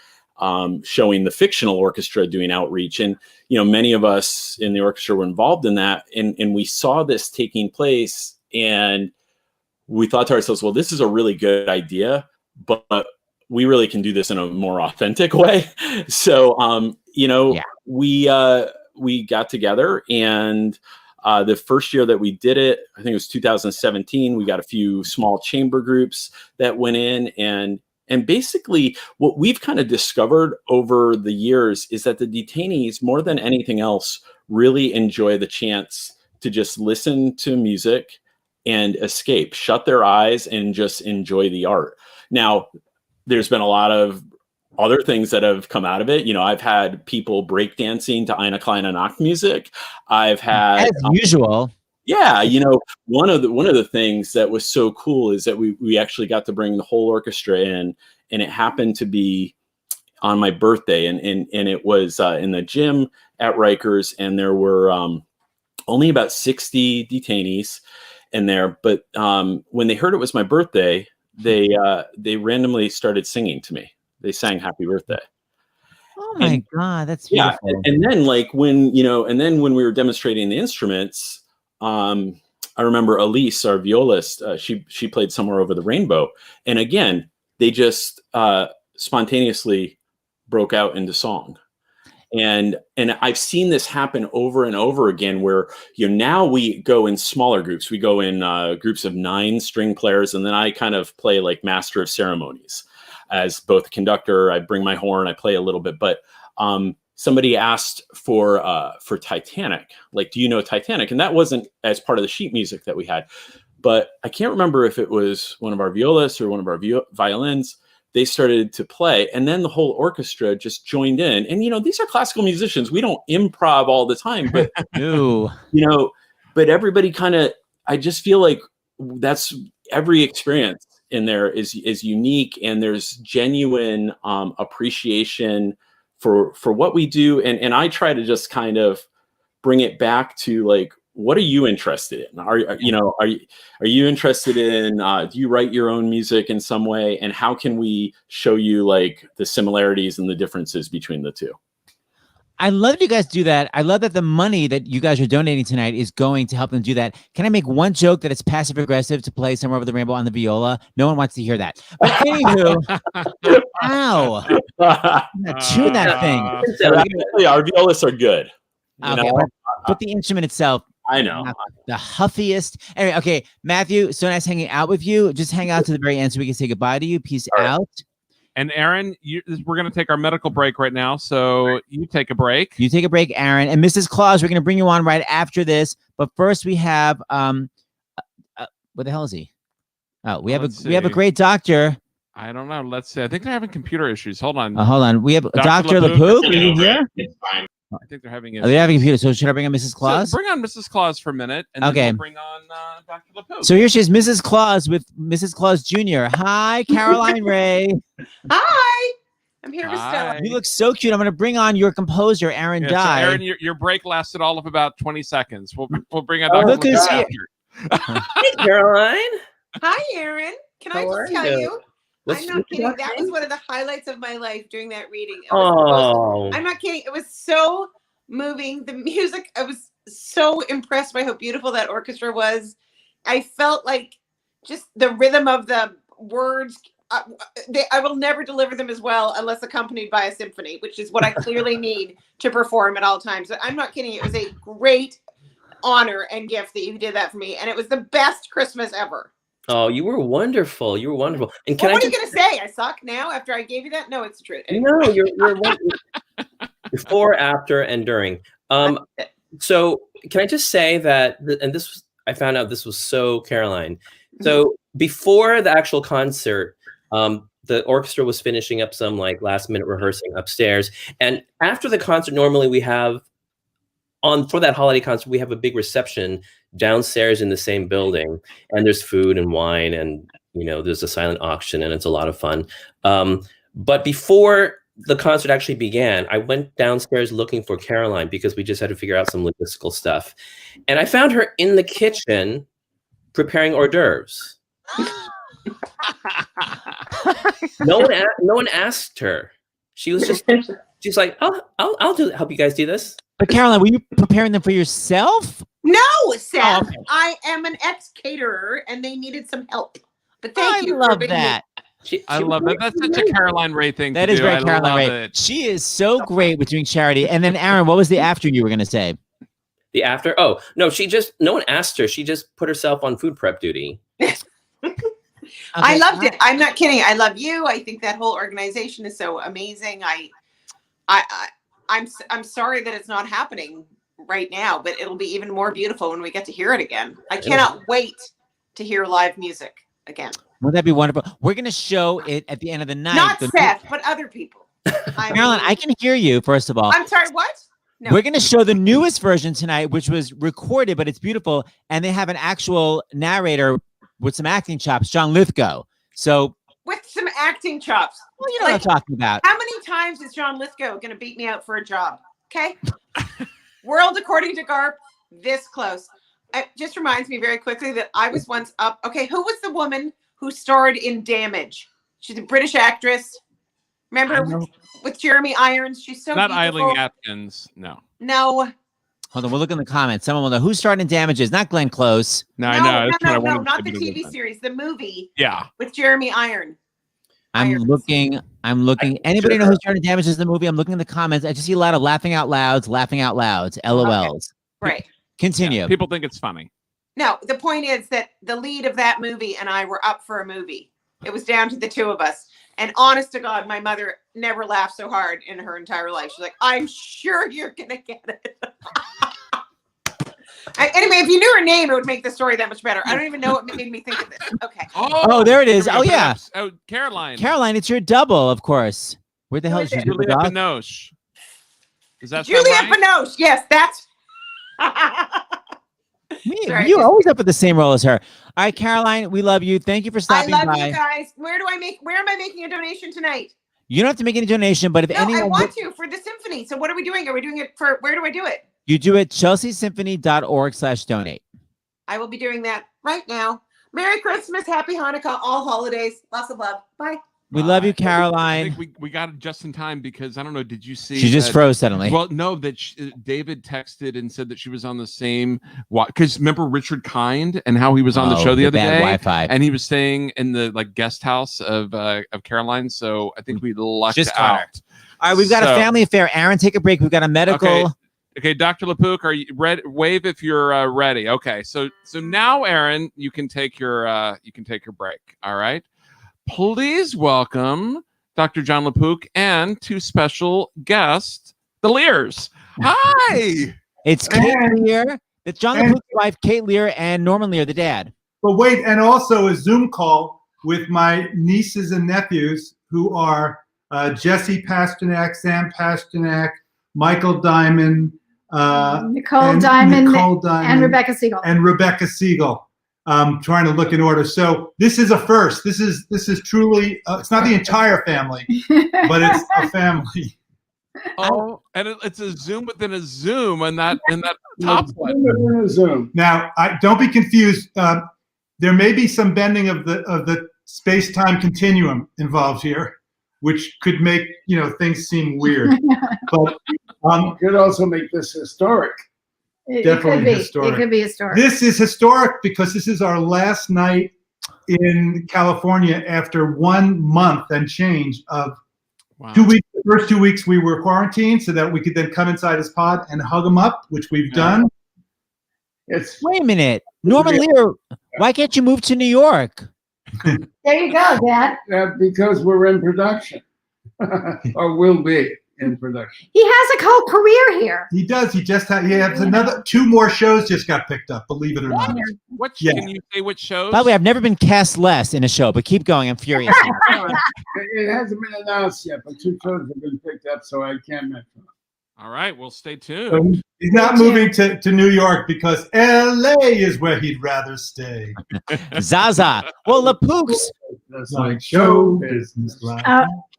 showing the fictional orchestra doing outreach. And, many of us in the orchestra were involved in that. And we saw this taking place, and we thought to ourselves, well, this is a really good idea, but we really can do this in a more authentic way. So, we got together, and the first year that we did it, I think it was 2017, we got a few small chamber groups that went in, and basically what we've kind of discovered over the years is that the detainees, more than anything else, really enjoy the chance to just listen to music and escape, shut their eyes and just enjoy the art. Now, there's been a lot of other things that have come out of it. I've had people breakdancing to Eine kleine Nacht music. I've had, as usual. Yeah. One of the things that was so cool is that we actually got to bring the whole orchestra in, and it happened to be on my birthday, and it was in the gym at Rikers, and there were only about 60 detainees in there. But when they heard it was my birthday, they randomly started singing to me. They sang "Happy Birthday." Oh my God, that's beautiful. Yeah, and then when we were demonstrating the instruments, I remember Elise, our violist, she played "Somewhere Over the Rainbow," and again, they just spontaneously broke out into song. And I've seen this happen over and over again, where now we go in smaller groups. We go in groups of 9 string players, and then I kind of play like master of ceremonies. As both conductor, I bring my horn, I play a little bit. But somebody asked for Titanic, like, do you know Titanic? And that wasn't as part of the sheet music that we had. But I can't remember if it was one of our violists or one of our violins. They started to play, and then the whole orchestra just joined in. And these are classical musicians. We don't improv all the time, but but everybody kind of. I just feel like that's every experience in there is unique, and there's genuine appreciation for what we do, and I try to just kind of bring it back to like what are you interested in? Are you interested in, do you write your own music in some way? And how can we show you like the similarities and the differences between the two? I love that you guys do that. I love that the money that you guys are donating tonight is going to help them do that. Can I make one joke that it's passive aggressive to play Somewhere Over the Rainbow on the viola? No one wants to hear that. But anywho, ow. Tune that thing. Actually, our violists are good. Okay, but the instrument itself, I know. not the huffiest. Anyway, okay, Matthew, so nice hanging out with you. Just hang out to the very end so we can say goodbye to you. Peace out. And Aaron, we're going to take our medical break right now. So you take a break. You take a break, Aaron. And Mrs. Claus, we're going to bring you on right after this. But first we have, what the hell is he? Oh, we have a great doctor. I don't know. Let's see. I think they're having computer issues. Hold on. Hold on. We have Dr. LaPook. Are you here? It's fine. I think they're having issues. They're having a computer. So should I bring on Mrs. Claus? So bring on Mrs. Claus for a minute. And then we'll bring on Dr. LaPook. So here she is, Mrs. Claus with Mrs. Claus Jr. Hi, Caroline Ray. Hi. I'm here with Stella. You look so cute. I'm going to bring on your composer, Aaron Dye. So Aaron, your break lasted all of about 20 seconds. We'll bring on Dr. Look who's LaPook here. Hey, Caroline. Hi, Aaron. Can I just tell you? I'm not kidding. That was one of the highlights of my life during that reading. I'm not kidding. It was so moving. The music, I was so impressed by how beautiful that orchestra was. I felt like just the rhythm of the words. I will never deliver them as well unless accompanied by a symphony, which is what I clearly need to perform at all times. But I'm not kidding. It was a great honor and gift that you did that for me. And it was the best Christmas ever. Oh, you were wonderful. You were wonderful. And what are you going to say? I suck now after I gave you that? No, it's the truth. No, you're before, after, and during. So can I just say that, and this, I found out this was so Caroline. So before the actual concert, the orchestra was finishing up some like last minute rehearsing upstairs. And after the concert, normally we have for that holiday concert, we have a big reception downstairs in the same building, and there's food and wine, and there's a silent auction, and it's a lot of fun. But before the concert actually began, I went downstairs looking for Caroline because we just had to figure out some logistical stuff, and I found her in the kitchen preparing hors d'oeuvres. No one asked her. She was just she's like, I'll help you guys do this. But Caroline, were you preparing them for yourself? No, Seth. Oh, okay. I am an ex-caterer, and they needed some help. But thank you. I love that. I love that. That's such a Caroline Ray thing. That is very Caroline Ray. She is so great with doing charity. And then, Aaron, what was the after you were going to say? The after? Oh, no, no one asked her. She just put herself on food prep duty. I loved it. I'm not kidding. I love you. I think that whole organization is so amazing. I'm sorry that it's not happening right now, but it'll be even more beautiful when we get to hear it again. I cannot wait to hear live music again. Wouldn't that be wonderful? We're going to show it at the end of the night. Not Seth, but other people. Caroline, I can hear you, first of all. I'm sorry, what? No. We're going to show the newest version tonight, which was recorded, but it's beautiful. And they have an actual narrator with some acting chops, John Lithgow. So with some acting chops. Well, you know what I'm talking about. How many times is John Lithgow going to beat me out for a job? Okay. World according to Garp, this close. It just reminds me very quickly that I was once up. Okay, who was the woman who starred in Damage? She's a British actress. Remember with Jeremy Irons? She's so not beautiful. Eileen Atkins. No. Hold on, we'll look in the comments. Someone will know who's starring in Damages. Not Glenn Close. No, I know. No, not the TV series. The movie. Yeah. With Jeremy Irons. I'm looking. Anybody know who's starring in Damages? The movie. I'm looking in the comments. I just see a lot of laughing out louds, LOLs. Okay. Right. Continue. Yeah, people think it's funny. No, the point is that the lead of that movie and I were up for a movie. It was down to the two of us. And honest to God, my mother never laughed so hard in her entire life. She's like, I'm sure you're going to get it. Anyway, if you knew her name, it would make the story that much better. I don't even know what made me think of this. Okay. Oh, there it is. Oh, yeah. Oh, Caroline. Caroline, it's your double, of course. Where the hell is she? Julia Binoche. Is that Julia Binoche? Yes, that's... You always up with the same role as her. All right, Caroline, we love you. Thank you for stopping by. I love you guys. Where am I making a donation tonight? You don't have to make any donation, but if anyone... I want to for the symphony. So what are we doing? Are we doing it for... Where do I do it? You do it chelseasymphony.org/donate. I will be doing that right now. Merry Christmas, Happy Hanukkah, all holidays. Lots of love. Bye. We love you, I Caroline. think we got it just in time because I don't know. Did you see? She just froze suddenly. Well, no, that David texted and said that she was on the same. Because remember Richard Kind and how he was on the show the other bad day, Wi-Fi. and he was staying in the guest house of Caroline. So I think we lucked Just caught her. out. All right, we've got a family affair. Aaron, take a break. We've got a medical. Okay, Dr. Lapook, are you ready? Wave if you're ready. Okay, so now, Aaron, you can take your break. All right, please welcome Dr. John Lapook and two special guests, the Lears. Hi, it's Kate Lear. It's John Lapook's wife, Kate Lear, and Norman Lear, the dad. But wait, and also a Zoom call with my nieces and nephews who are Jesse Pasternak, Sam Pasternak, Michael Diamond, Nicole Diamond, and Rebecca Siegel. Trying to look in order. So this is a first. This is truly. It's not the entire family, but it's a family. Oh, and it's a Zoom within a Zoom, and that top one. Zoom. Now, don't be confused. There may be some bending of the space-time continuum involved here, which could make things seem weird. But could also make this historic. Definitely historic. It could be historic. This is historic because this is our last night in California after 1 month and change of 2 weeks. The first 2 weeks we were quarantined so that we could then come inside his pod and hug him up, which we've done. Wait a minute. Norman Lear, why can't you move to New York? There you go, Dad. Because we're in production, or will be in production. He has a whole career here. He does. He has another 2 more shows just got picked up. Believe it or not. Can you say which shows? By the way, I've never been cast less in a show, but keep going. I'm furious. It hasn't been announced yet, but 2 shows have been picked up, so I can't mention them. All right, well, stay tuned. So he's not moving to New York because LA is where he'd rather stay. Zaza. Well, Lapooks. That's like show business.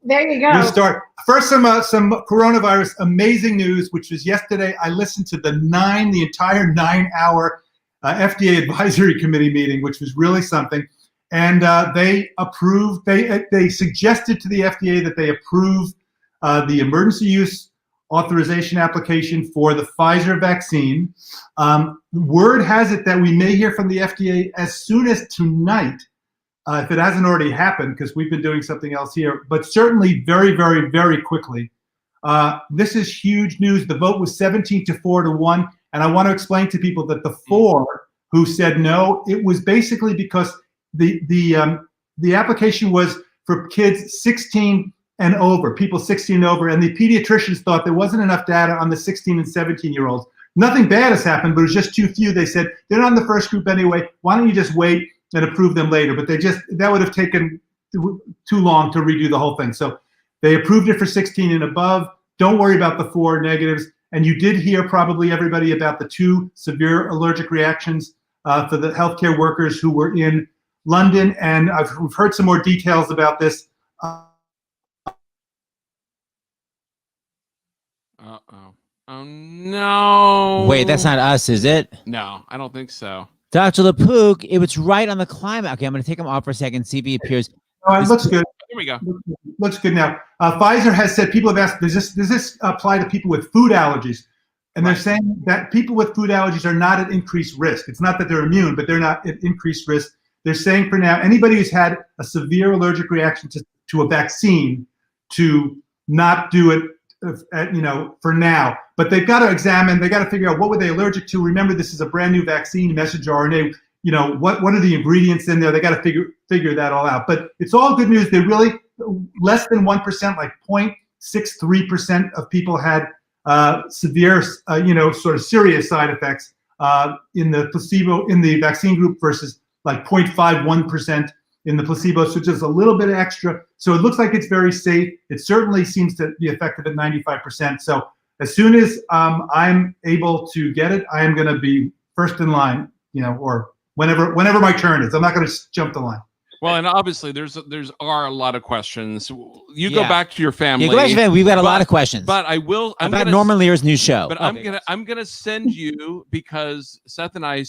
There you go. You start first some coronavirus amazing news, which was yesterday. I listened to the entire 9-hour FDA advisory committee meeting, which was really something. And they approved. They suggested to the FDA that they approve the emergency use authorization application for the Pfizer vaccine. Word has it that we may hear from the FDA as soon as tonight, if it hasn't already happened, because we've been doing something else here, but certainly very, very, very quickly. This is huge news. The vote was 17 to 4 to 1. And I want to explain to people that the 4 who said no, it was basically because the application was for kids 16 and over, people 16 and over, and the pediatricians thought there wasn't enough data on the 16 and 17-year-olds. Nothing bad has happened, but it was just too few. They said, they're not in the first group anyway. Why don't you just wait and approve them later? But that would have taken too long to redo the whole thing. So they approved it for 16 and above. Don't worry about the 4 negatives. And you did hear probably everybody about the 2 severe allergic reactions for the healthcare workers who were in London. And we've heard some more details about this. Oh no! Wait, that's not us, is it? No, I don't think so. Dr. Lapook, it was right on the climate. Okay, I'm going to take him off for a second, see if he appears. Oh, it looks good. Here we go. Looks good now. Pfizer has said, people have asked, does this apply to people with food allergies? And they're saying that people with food allergies are not at increased risk. It's not that they're immune, but they're not at increased risk. They're saying for now, anybody who's had a severe allergic reaction to a vaccine to not do it, for now. But they've got to examine, they got to figure out what were they allergic to. Remember, this is a brand new vaccine, messenger RNA. What are the ingredients in there? They got to figure that all out. But it's all good news. They really less than 1%, like 0.63% of people had severe, sort of serious side effects in the placebo, in the vaccine group versus like 0.51% in the placebo, so just a little bit extra. So it looks like it's very safe. It certainly seems to be effective at 95%. So as soon as I'm able to get it, I am going to be first in line, or whenever my turn is. I'm not going to jump the line. Well, and obviously there's are a lot of questions. You go back to your family. Yeah, go back to your family. We've got a lot of questions. But I'm about gonna, Norman Lear's new show. But I'm gonna send you, because Seth and I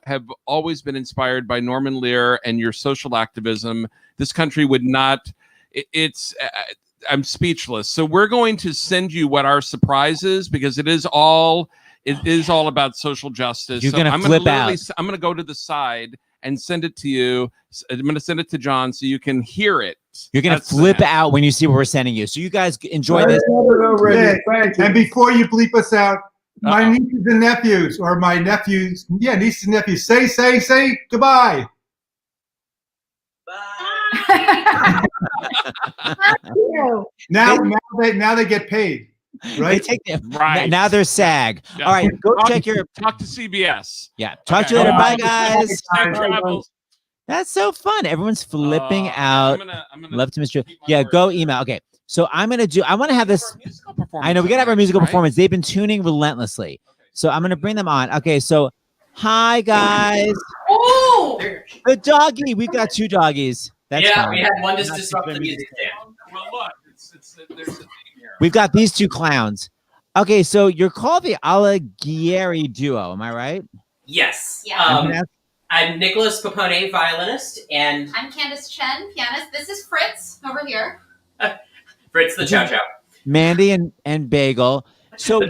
have always been inspired by Norman Lear and your social activism. This country would not. I'm speechless. So we're going to send you what our surprise is, because it is all about social justice. You're so gonna flip out. I'm gonna go to the side and send it to you. I'm gonna send it to John so you can hear it. You're gonna flip out when you see what we're sending you. So you guys enjoy this. And before you bleep us out, my nieces and nephews, or my nephews, nieces and nephews, say goodbye. Now they get paid. Right? Right. Now they're SAG. Yeah. All right, go talk to CBS. Yeah. Talk to you later. Bye, guys. That's so fun. Everyone's flipping out. Love to miss you. Yeah, go email. Okay. So I want to have this. I know we got to have our musical performance. They've been tuning relentlessly. So I'm going to bring them on. Okay. So hi, guys. Oh, the doggy. We've got 2 doggies. That's fun. We had one just disrupt the music stand. Well, look, there's a thing here. We've got these 2 clowns. Okay, so you're called the Alighieri duo, am I right? Yes. Yeah. I'm Nicholas Popone, violinist, and I'm Candace Chen, pianist. This is Fritz over here. Fritz the Chow Chow. Mandy and Bagel. So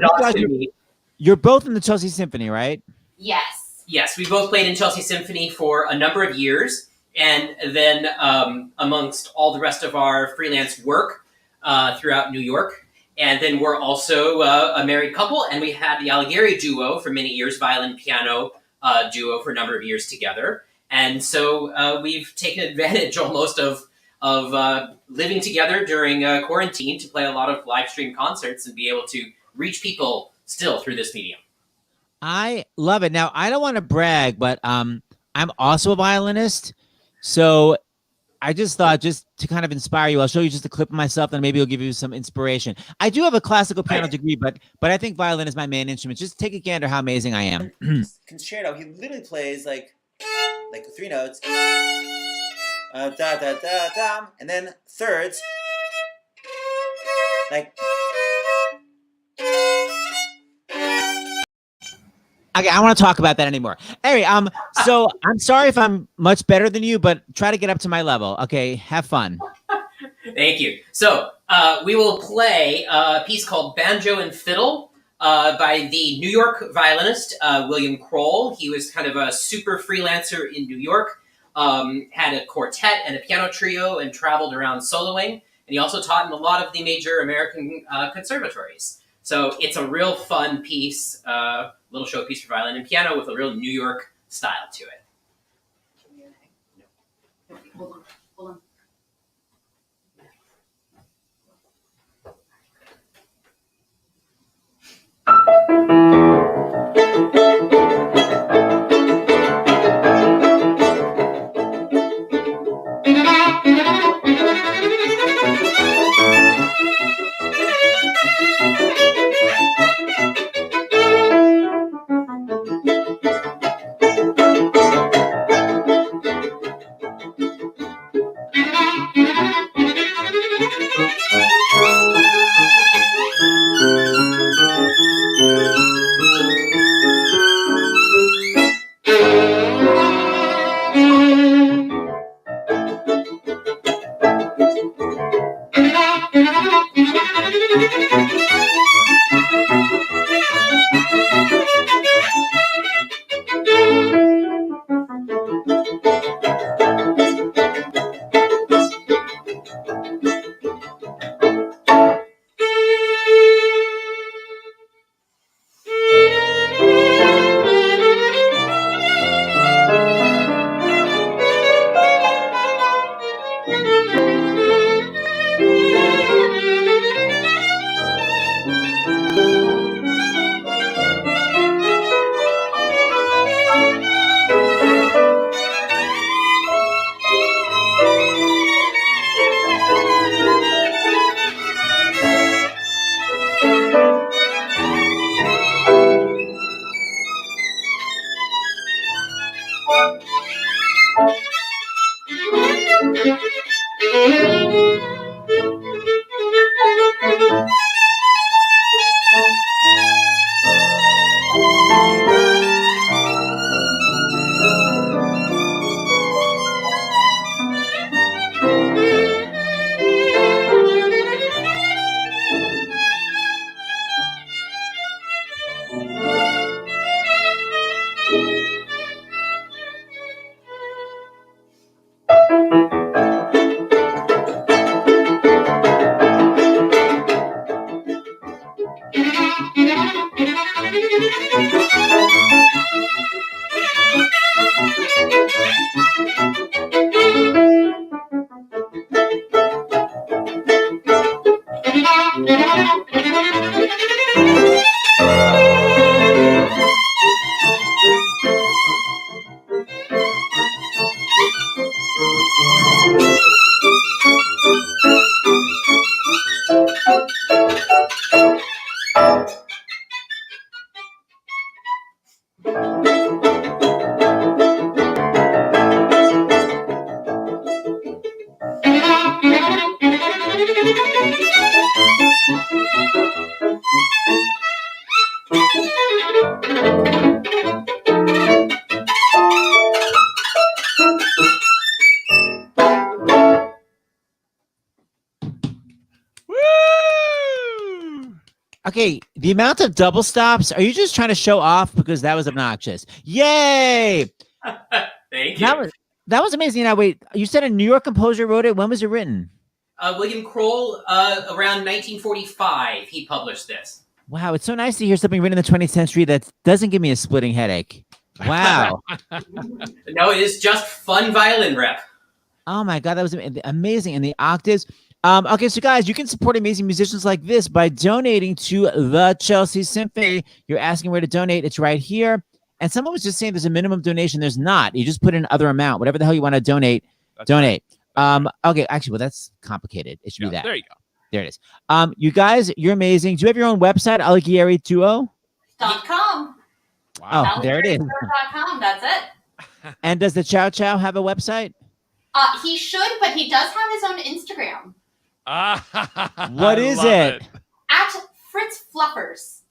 you're both in the Chelsea Symphony, right? Yes. Yes, we both played in Chelsea Symphony for a number of years. And then amongst all the rest of our freelance work throughout New York. And then we're also a married couple, and we had the Alighieri duo for many years, violin-piano duo for a number of years together. And so we've taken advantage almost of living together during quarantine to play a lot of live stream concerts and be able to reach people still through this medium. I love it. Now, I don't want to brag, but I'm also a violinist. So I just thought, just to kind of inspire you, I'll show you just a clip of myself, and maybe it'll give you some inspiration. I do have a classical piano degree, but I think violin is my main instrument. Just take a gander how amazing I am. Concerto, he literally plays like 3 notes, da da da da, and then thirds, like. Okay, I want to talk about that anymore. Anyway, so I'm sorry if I'm much better than you, but try to get up to my level. Okay, have fun. Thank you. So we will play a piece called Banjo and Fiddle by the New York violinist William Kroll. He was kind of a super freelancer in New York, had a quartet and a piano trio, and traveled around soloing. And he also taught in a lot of the major American conservatories. So it's a real fun piece, little showpiece for violin and piano with a real New York style to it. Hold on. Okay, the amount of double stops, are you just trying to show off? Because that was obnoxious. Yay! Thank you. That was amazing. Now, wait, you said a New York composer wrote it. When was it written? William Kroll, around 1945, he published this. Wow, it's so nice to hear something written in the 20th century that doesn't give me a splitting headache. Wow. No, it is just fun violin rep. Oh my God, that was amazing. And the octaves. Okay, so guys, you can support amazing musicians like this by donating to the Chelsea Symphony. You're asking where to donate. It's right here. And someone was just saying there's a minimum donation. There's not. You just put in other amount. Whatever the hell you want to donate, donate. Okay, actually, well, that's complicated. It should be that. There you go. There it is. You guys, you're amazing. Do you have your own website, .com. Oh, there it is. .com. That's it. And does the Chow Chow have a website? He should, but he does have his own Instagram. What is it? At Fritz Fluffers.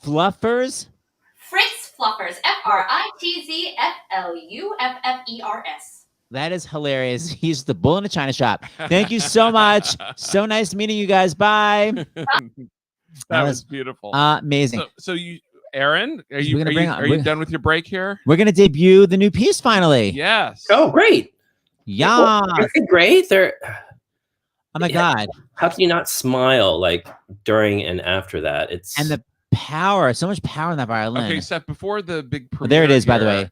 Fluffers? Fritz Fluffers. FRITZ FLUFFERS. That is hilarious. He's the bull in a china shop. Thank you so much. So nice meeting you guys. Bye. That was beautiful. Amazing. So you, Aaron, are you done with your break here? We're going to debut the new piece finally. Yes. Oh, great. Yeah. Great. Oh my God. How can you not smile like during and after that? And the power, so much power in that violin. Okay, Seth, before the big premiere. There it is, by the way.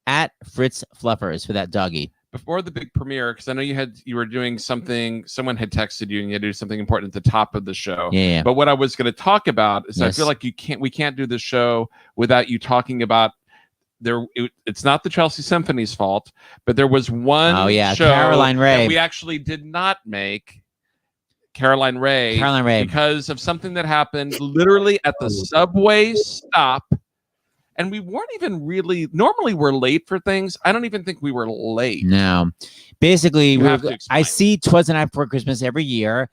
At Fritz Fluffers for that doggy. Before the big premiere, because I know you were doing something, someone had texted you and you had to do something important at the top of the show. Yeah. But what I was going to talk about is I Yes. feel like we can't do the show without you talking about it's not the Chelsea Symphony's fault, but there was one show Caroline Ray. that we actually did not make. Caroline Ray because of something that happened literally at the subway stop. And we weren't even really, normally we're late for things. I don't even think we were late. No. Basically, You have to I see 'Twas the Night Before Christmas every year.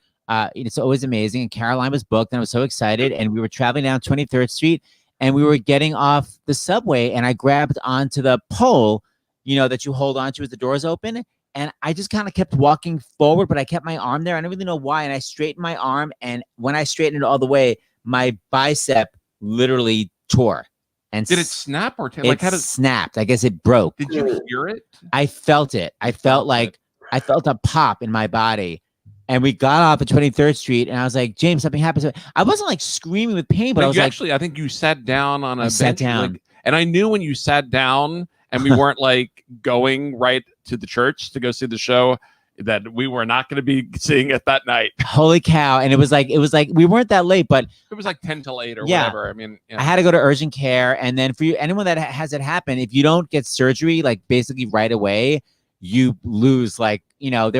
It's always amazing. And Caroline was booked and I was so excited. And we were traveling down 23rd Street and we were getting off the subway and I grabbed onto the pole, that you hold onto as the doors open. And I just kind of kept walking forward, but I kept my arm there. I don't really know why. And I straightened my arm. And when I straightened it all the way, my bicep literally tore. And did it snap or snapped? I guess it broke. Did you hear it? I felt it. I felt a pop in my body. And we got off at 23rd Street, and I was like, James, something happened. I wasn't like screaming with pain, but I was I think you sat down on a bench. Sat down. And I knew when you sat down and we weren't like going right to the church to go see the show that we were not going to be seeing it that night. Holy cow. And it was like we weren't that late, but it was like 10 till 8 or whatever. I mean, I had to go to urgent care. And then for anyone that has it happen, if you don't get surgery, like basically right away, you lose they're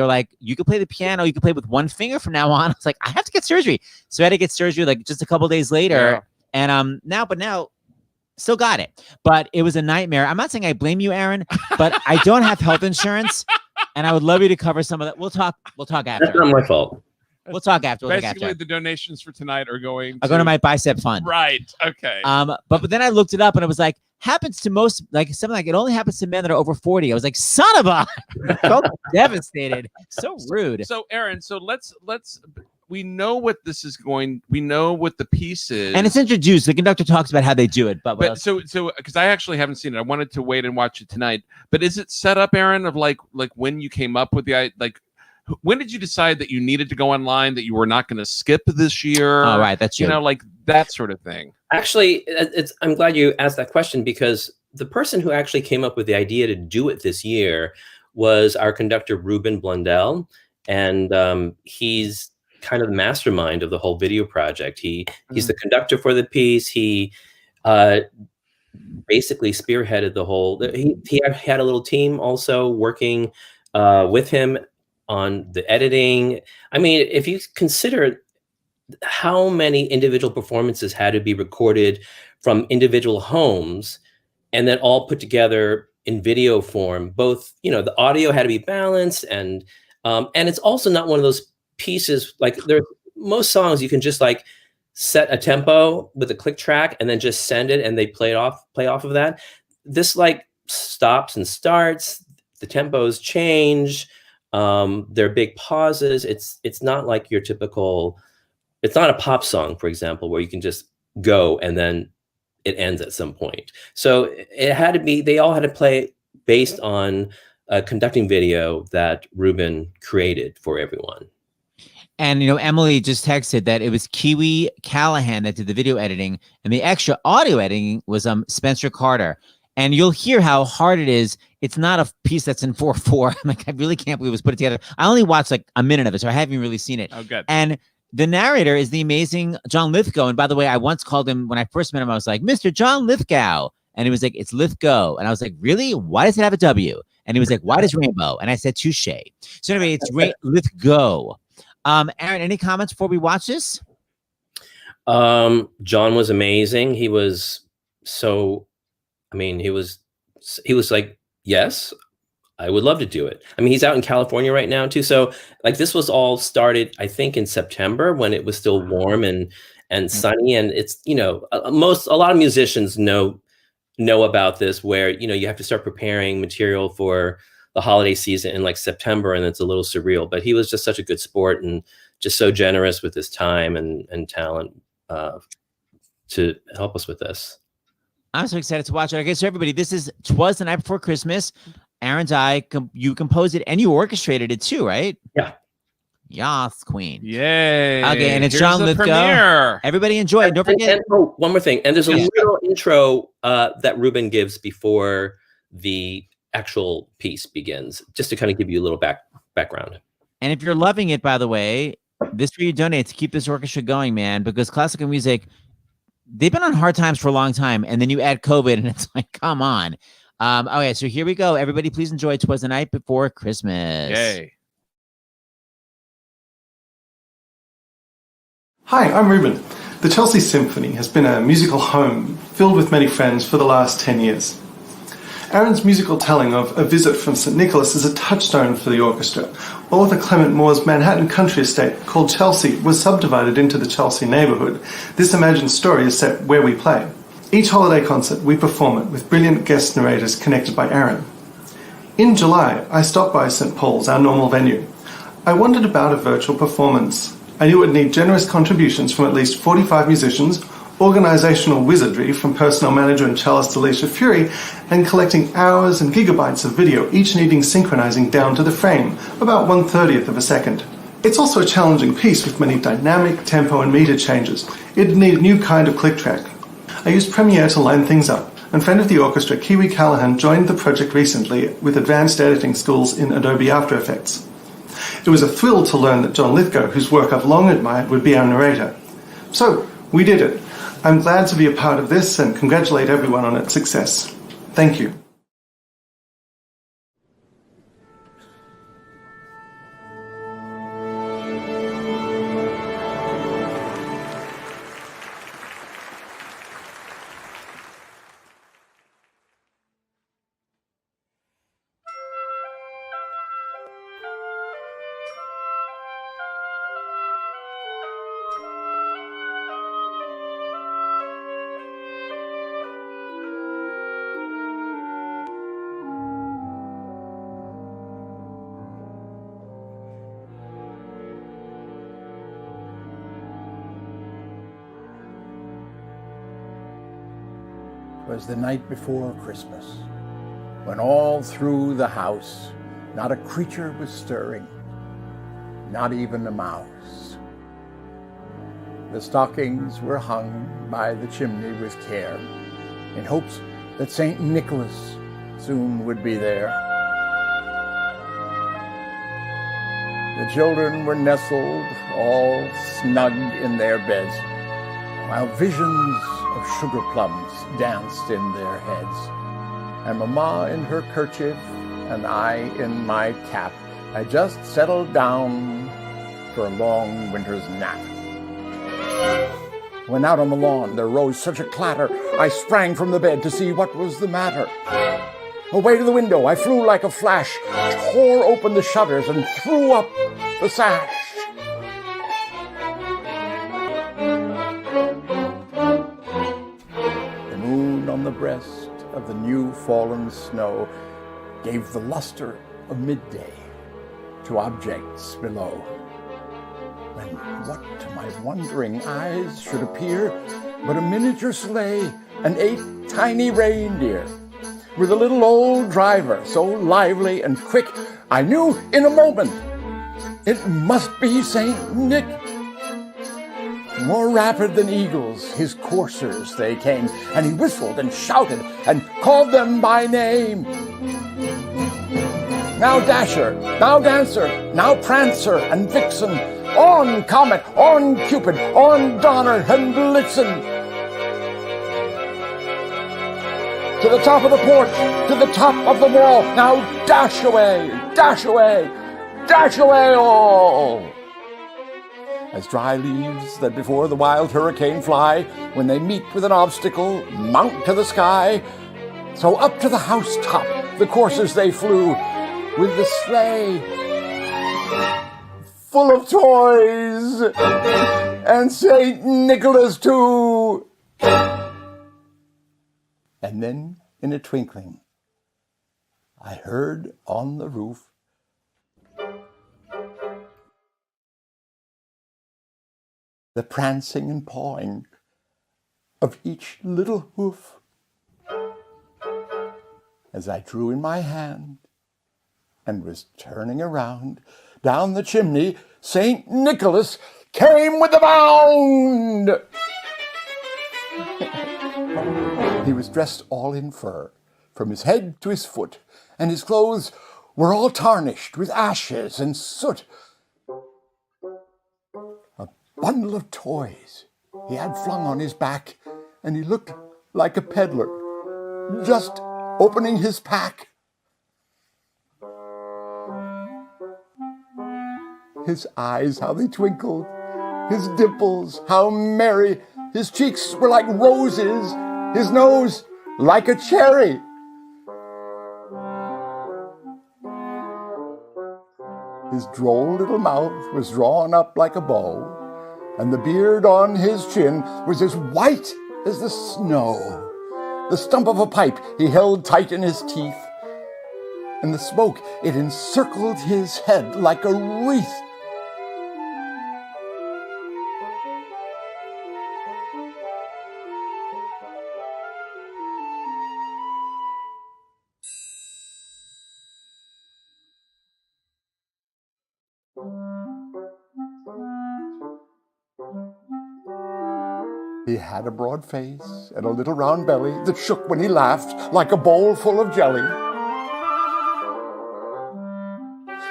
like, you can play the piano, you can play with one finger from now on. I was like, I have to get surgery. So I had to get surgery like just a couple days later. Yeah. And now still got it. But it was a nightmare. I'm not saying I blame you, Aaron, but I don't have health insurance. And I would love you to cover some of that. We'll talk after. That's not my fault. We'll talk after. Basically, the donations for tonight are going to my Bicep fund. Right. Okay. But then I looked it up and it was like, happens to most, like something like it only happens to men that are over 40. I was like, son of a so devastated. So rude. So Aaron, let's we know what this is going, we know what the piece is. And it's introduced. The conductor talks about how they do it. But so because I actually haven't seen it. I wanted to wait and watch it tonight. But is it set up, Aaron, of like when you came up with the when did you decide that you needed to go online, that you were not going to skip this year? Oh, right. That's like that sort of thing. Actually, I'm glad you asked that question because the person who actually came up with the idea to do it this year was our conductor, Ruben Blundell. And he's kind of the mastermind of the whole video project. He's the conductor for the piece. He basically spearheaded the whole. He had a little team also working with him on the editing. I mean, if you consider how many individual performances had to be recorded from individual homes and then all put together in video form, both, the audio had to be balanced and it's also not one of those pieces like most songs you can just like set a tempo with a click track and then just send it and they play off of that. This like stops and starts, the tempos change, there are big pauses. It's not like your typical it's not a pop song, for example, where you can just go and then it ends at some point. So it had to be, they all had to play based on a conducting video that Ruben created for everyone. And, Emily just texted that it was Kiwi Callahan that did the video editing, and the extra audio editing was Spencer Carter. And you'll hear how hard it is. It's not a piece that's in 4/4. I'm like, I really can't believe it was put together. I only watched like a minute of it, so I haven't really seen it. Oh, good. And the narrator is the amazing John Lithgow. And by the way, I once called him, when I first met him, I was like, Mr. John Lithgow. And he was like, it's Lithgow. And I was like, really? Why does it have a W? And he was like, why does rainbow? And I said, touche. So anyway, it's Lithgow. Aaron, any comments before we watch this? John was amazing. He was so, he was like, yes, I would love to do it. He's out in California right now too. So like this was all started, I think, in September when it was still warm and sunny. And it's, a lot of musicians know about this, where, you have to start preparing material for the holiday season in like September, and it's a little surreal, but he was just such a good sport and just so generous with his time and talent to help us with this. I'm so excited to watch it. Okay, so everybody, this is 'Twas the Night Before Christmas. Aaron's you composed it and you orchestrated it too, right? Yeah. Yas, Queen. Yay. Okay, and it's Here's John the Lithgow. premiere. Everybody enjoy it. Don't forget. And one more thing. And there's a little intro that Ruben gives before the actual piece begins, just to kind of give you a little background. And if you're loving it, by the way, this is where you donate to keep this orchestra going, man, because classical music, they've been on hard times for a long time, and then you add COVID, and it's like, come on. Okay, so here we go. Everybody, please enjoy 'Twas the Night Before Christmas. Yay. Hi, I'm Ruben. The Chelsea Symphony has been a musical home filled with many friends for the last 10 years. Aaron's musical telling of A Visit from St. Nicholas is a touchstone for the orchestra. Author Clement Moore's Manhattan country estate called Chelsea was subdivided into the Chelsea neighborhood. This imagined story is set where we play. Each holiday concert, we perform it with brilliant guest narrators connected by Aaron. In July, I stopped by St. Paul's, our normal venue. I wondered about a virtual performance. I knew it would need generous contributions from at least 45 musicians, organizational wizardry from personnel manager and cellist Alicia Fury, and collecting hours and gigabytes of video, each needing synchronizing down to the frame, about 1/30th of a second. It's also a challenging piece with many dynamic, tempo and meter changes. It'd need a new kind of click track. I used Premiere to line things up, and friend of the orchestra Kiwi Callahan joined the project recently with advanced editing skills in Adobe After Effects. It was a thrill to learn that John Lithgow, whose work I've long admired, would be our narrator. So, we did it. I'm glad to be a part of this and congratulate everyone on its success. Thank you. Was the night before Christmas, when all through the house not a creature was stirring, not even a mouse. The stockings were hung by the chimney with care, in hopes that St. Nicholas soon would be there. The children were nestled all snug in their beds, while visions of sugar plums danced in their heads. And Mama in her kerchief and I in my cap had just settled down for a long winter's nap. When out on the lawn there rose such a clatter, I sprang from the bed to see what was the matter. Away to the window I flew like a flash, tore open the shutters and threw up the sash. On the breast of the new fallen snow gave the luster of midday to objects below. And what to my wondering eyes should appear but a miniature sleigh and 8 tiny reindeer, with a little old driver so lively and quick, I knew in a moment it must be Saint Nick. More rapid than eagles, his coursers they came, and he whistled and shouted and called them by name. Now Dasher, now Dancer, now Prancer and Vixen, on Comet, on Cupid, on Donner and Blitzen. To the top of the porch, to the top of the wall, now dash away, dash away, dash away all. As dry leaves that before the wild hurricane fly, when they meet with an obstacle, mount to the sky, so up to the housetop the coursers they flew, with the sleigh full of toys, and St. Nicholas too. And then, in a twinkling, I heard on the roof the prancing and pawing of each little hoof. As I drew in my hand and was turning around, down the chimney St. Nicholas came with a bound. He was dressed all in fur, from his head to his foot, and his clothes were all tarnished with ashes and soot. A bundle of toys he had flung on his back, and he looked like a peddler, just opening his pack. His eyes, how they twinkled, his dimples, how merry, his cheeks were like roses, his nose like a cherry. His droll little mouth was drawn up like a bow, and the beard on his chin was as white as the snow. The stump of a pipe he held tight in his teeth, and the smoke, it encircled his head like a wreath. He had a broad face and a little round belly that shook when he laughed like a bowl full of jelly.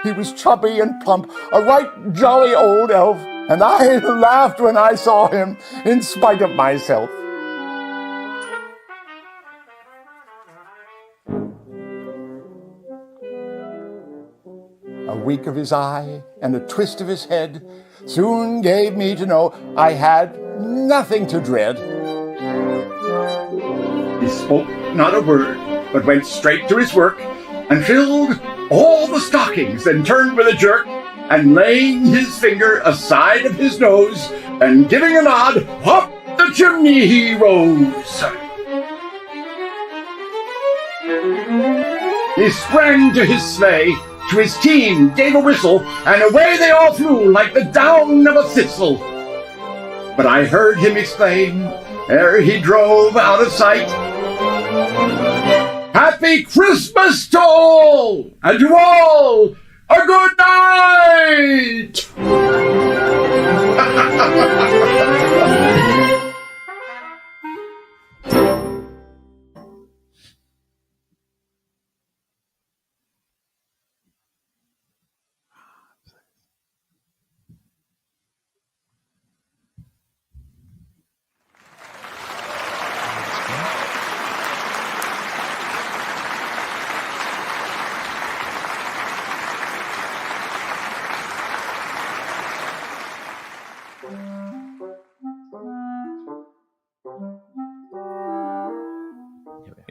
He was chubby and plump, a right jolly old elf, and I laughed when I saw him in spite of myself. A wink of his eye and a twist of his head soon gave me to know I had nothing to dread. He spoke not a word, but went straight to his work and filled all the stockings, then turned with a jerk, and laying his finger aside of his nose, and giving a nod, up the chimney he rose. He sprang to his sleigh, to his team gave a whistle, and away they all flew like the down of a thistle. But I heard him exclaim, ere he drove out of sight, "Happy Christmas to all, and to all a good night!"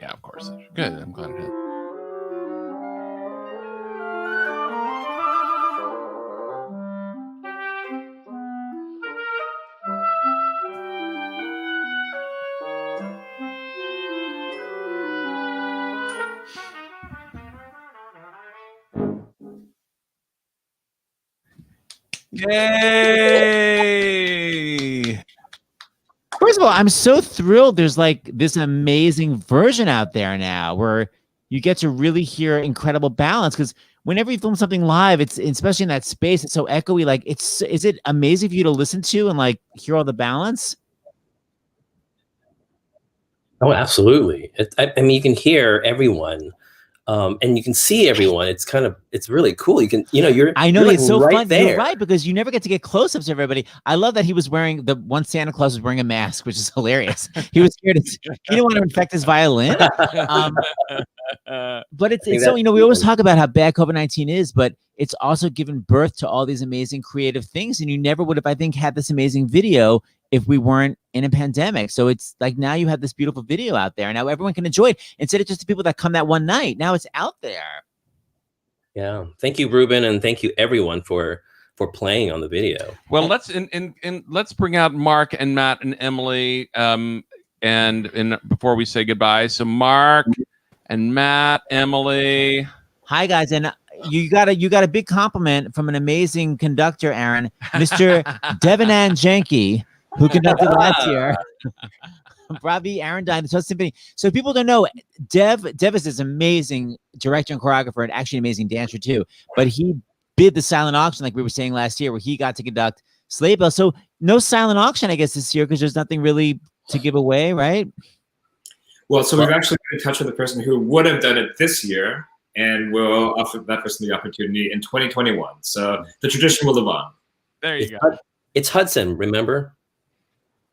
Yeah, of course. Good. I'm glad it did. Yay! First of all, I'm so thrilled. There's like this amazing version out there now where you get to really hear incredible balance. Because whenever you film something live, it's especially in that space, it's so echoey. Like, is it amazing for you to listen to and like hear all the balance? Oh, absolutely. I mean, you can hear everyone, and you can see everyone. It's really cool. You can, I know, you're it's like so right fun. there. You're right, because you never get to get close-ups of everybody. I love that he was wearing Santa Claus was wearing a mask, which is hilarious. He was scared. He didn't want to infect his violin. But it's so, we always talk about how bad COVID-19 is, but it's also given birth to all these amazing creative things. And you never would have, I think, had this amazing video if we weren't in a pandemic. So it's like now you have this beautiful video out there. Now everyone can enjoy it instead of just the people that come that one night. Now it's out there. Yeah. Thank you, Ruben, and thank you everyone for playing on the video. Well, let's bring out Mark and Matt and Emily and before we say goodbye. So Mark and Matt, Emily. Hi guys, and you got a big compliment from an amazing conductor, Aaron, Mr. Devanan Janki, who conducted last year. Bravi Aaron Dine, the Chelsea Symphony. So people don't know, Dev is this amazing director and choreographer and actually an amazing dancer too. But he bid the silent auction, like we were saying last year, where he got to conduct Sleigh Bell. So no silent auction, I guess, this year because there's nothing really to give away, right? Well, so we've actually been in touch with the person who would have done it this year, and we'll offer that person the opportunity in 2021. So the tradition will live on. There you go. It's Hudson, remember?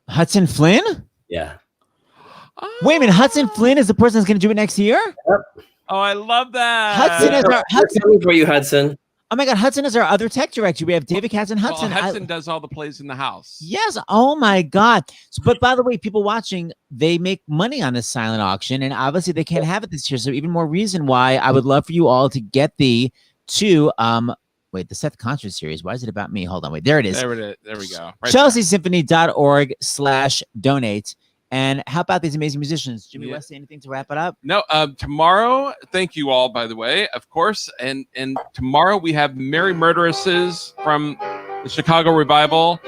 Hudson Flynn? Yeah. Wait a minute, Hudson Flynn is the person that's going to do it next year? Yep. Oh, I love that. Hudson is our Hudson for you, Hudson. Oh my God, Hudson is our other tech director. We have David Katz and Hudson. Well, Hudson does all the plays in the house. Yes. Oh my God. But by the way, people watching, they make money on this silent auction, and obviously they can't have it this year. So even more reason why I would love for you all to get the wait, the Seth Concert Series. Why is it about me? Hold on. Wait, there it is. There we go. Right ChelseaSymphony.org/donate. And how about these amazing musicians? Jimmy West, anything to wrap it up? No, tomorrow, thank you all, by the way, of course. And tomorrow we have Merry Murderesses from the Chicago Revival.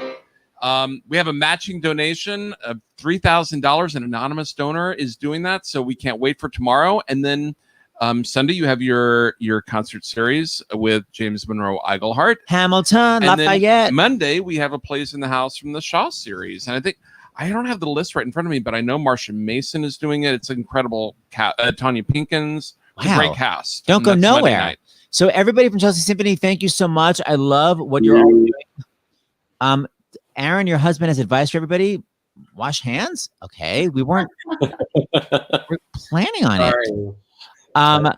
We have a matching donation of $3,000. An anonymous donor is doing that. So we can't wait for tomorrow. And then Sunday, you have your concert series with James Monroe Iglehart. Hamilton, and Lafayette. Then Monday, we have a Plays in the House from the Shaw series. And I think, I don't have the list right in front of me, but I know Marcia Mason is doing it. It's incredible. Tanya Pinkins. It's a great cast. Don't go nowhere. So everybody from Chelsea Symphony, thank you so much. I love what you're all doing. Aaron, your husband has advice for everybody. Wash hands. Okay. We're planning on it.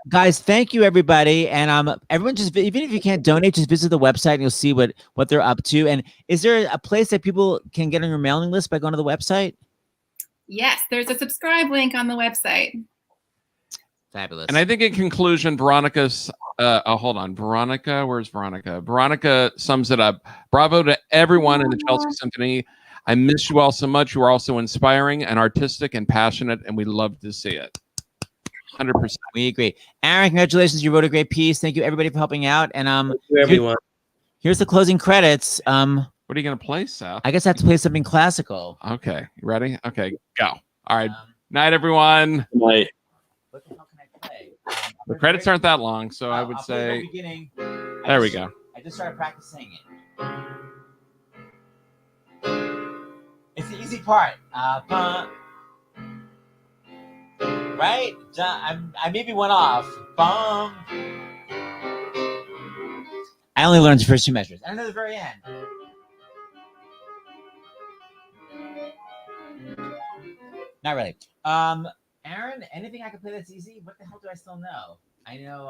Guys, thank you everybody. And everyone, just even if you can't donate, just visit the website and you'll see what they're up to. And is there a place that people can get on your mailing list by going to the website? Yes, there's a subscribe link on the website. Fabulous. And I think in conclusion, Veronica's hold on. Veronica, where's Veronica? Veronica sums it up. Bravo to everyone in the Chelsea Symphony. I miss you all so much. You are also inspiring and artistic and passionate, and we love to see it. 100%. We agree. Aaron, congratulations. You wrote a great piece. Thank you everybody for helping out. And thank you, everyone. Here's the closing credits. What are you gonna play, Seth? I guess I have to play something classical. Okay. You ready? Okay, go. All right. Night, everyone. Night. What the hell can I play? The credits aren't that long, so I would say. There we go. I just started practicing it. It's the easy part. Right? I maybe went off. Bum. I only learned the first two measures. I don't know the very end. Not really. Aaron, anything I can play that's easy? What the hell do I still know? I know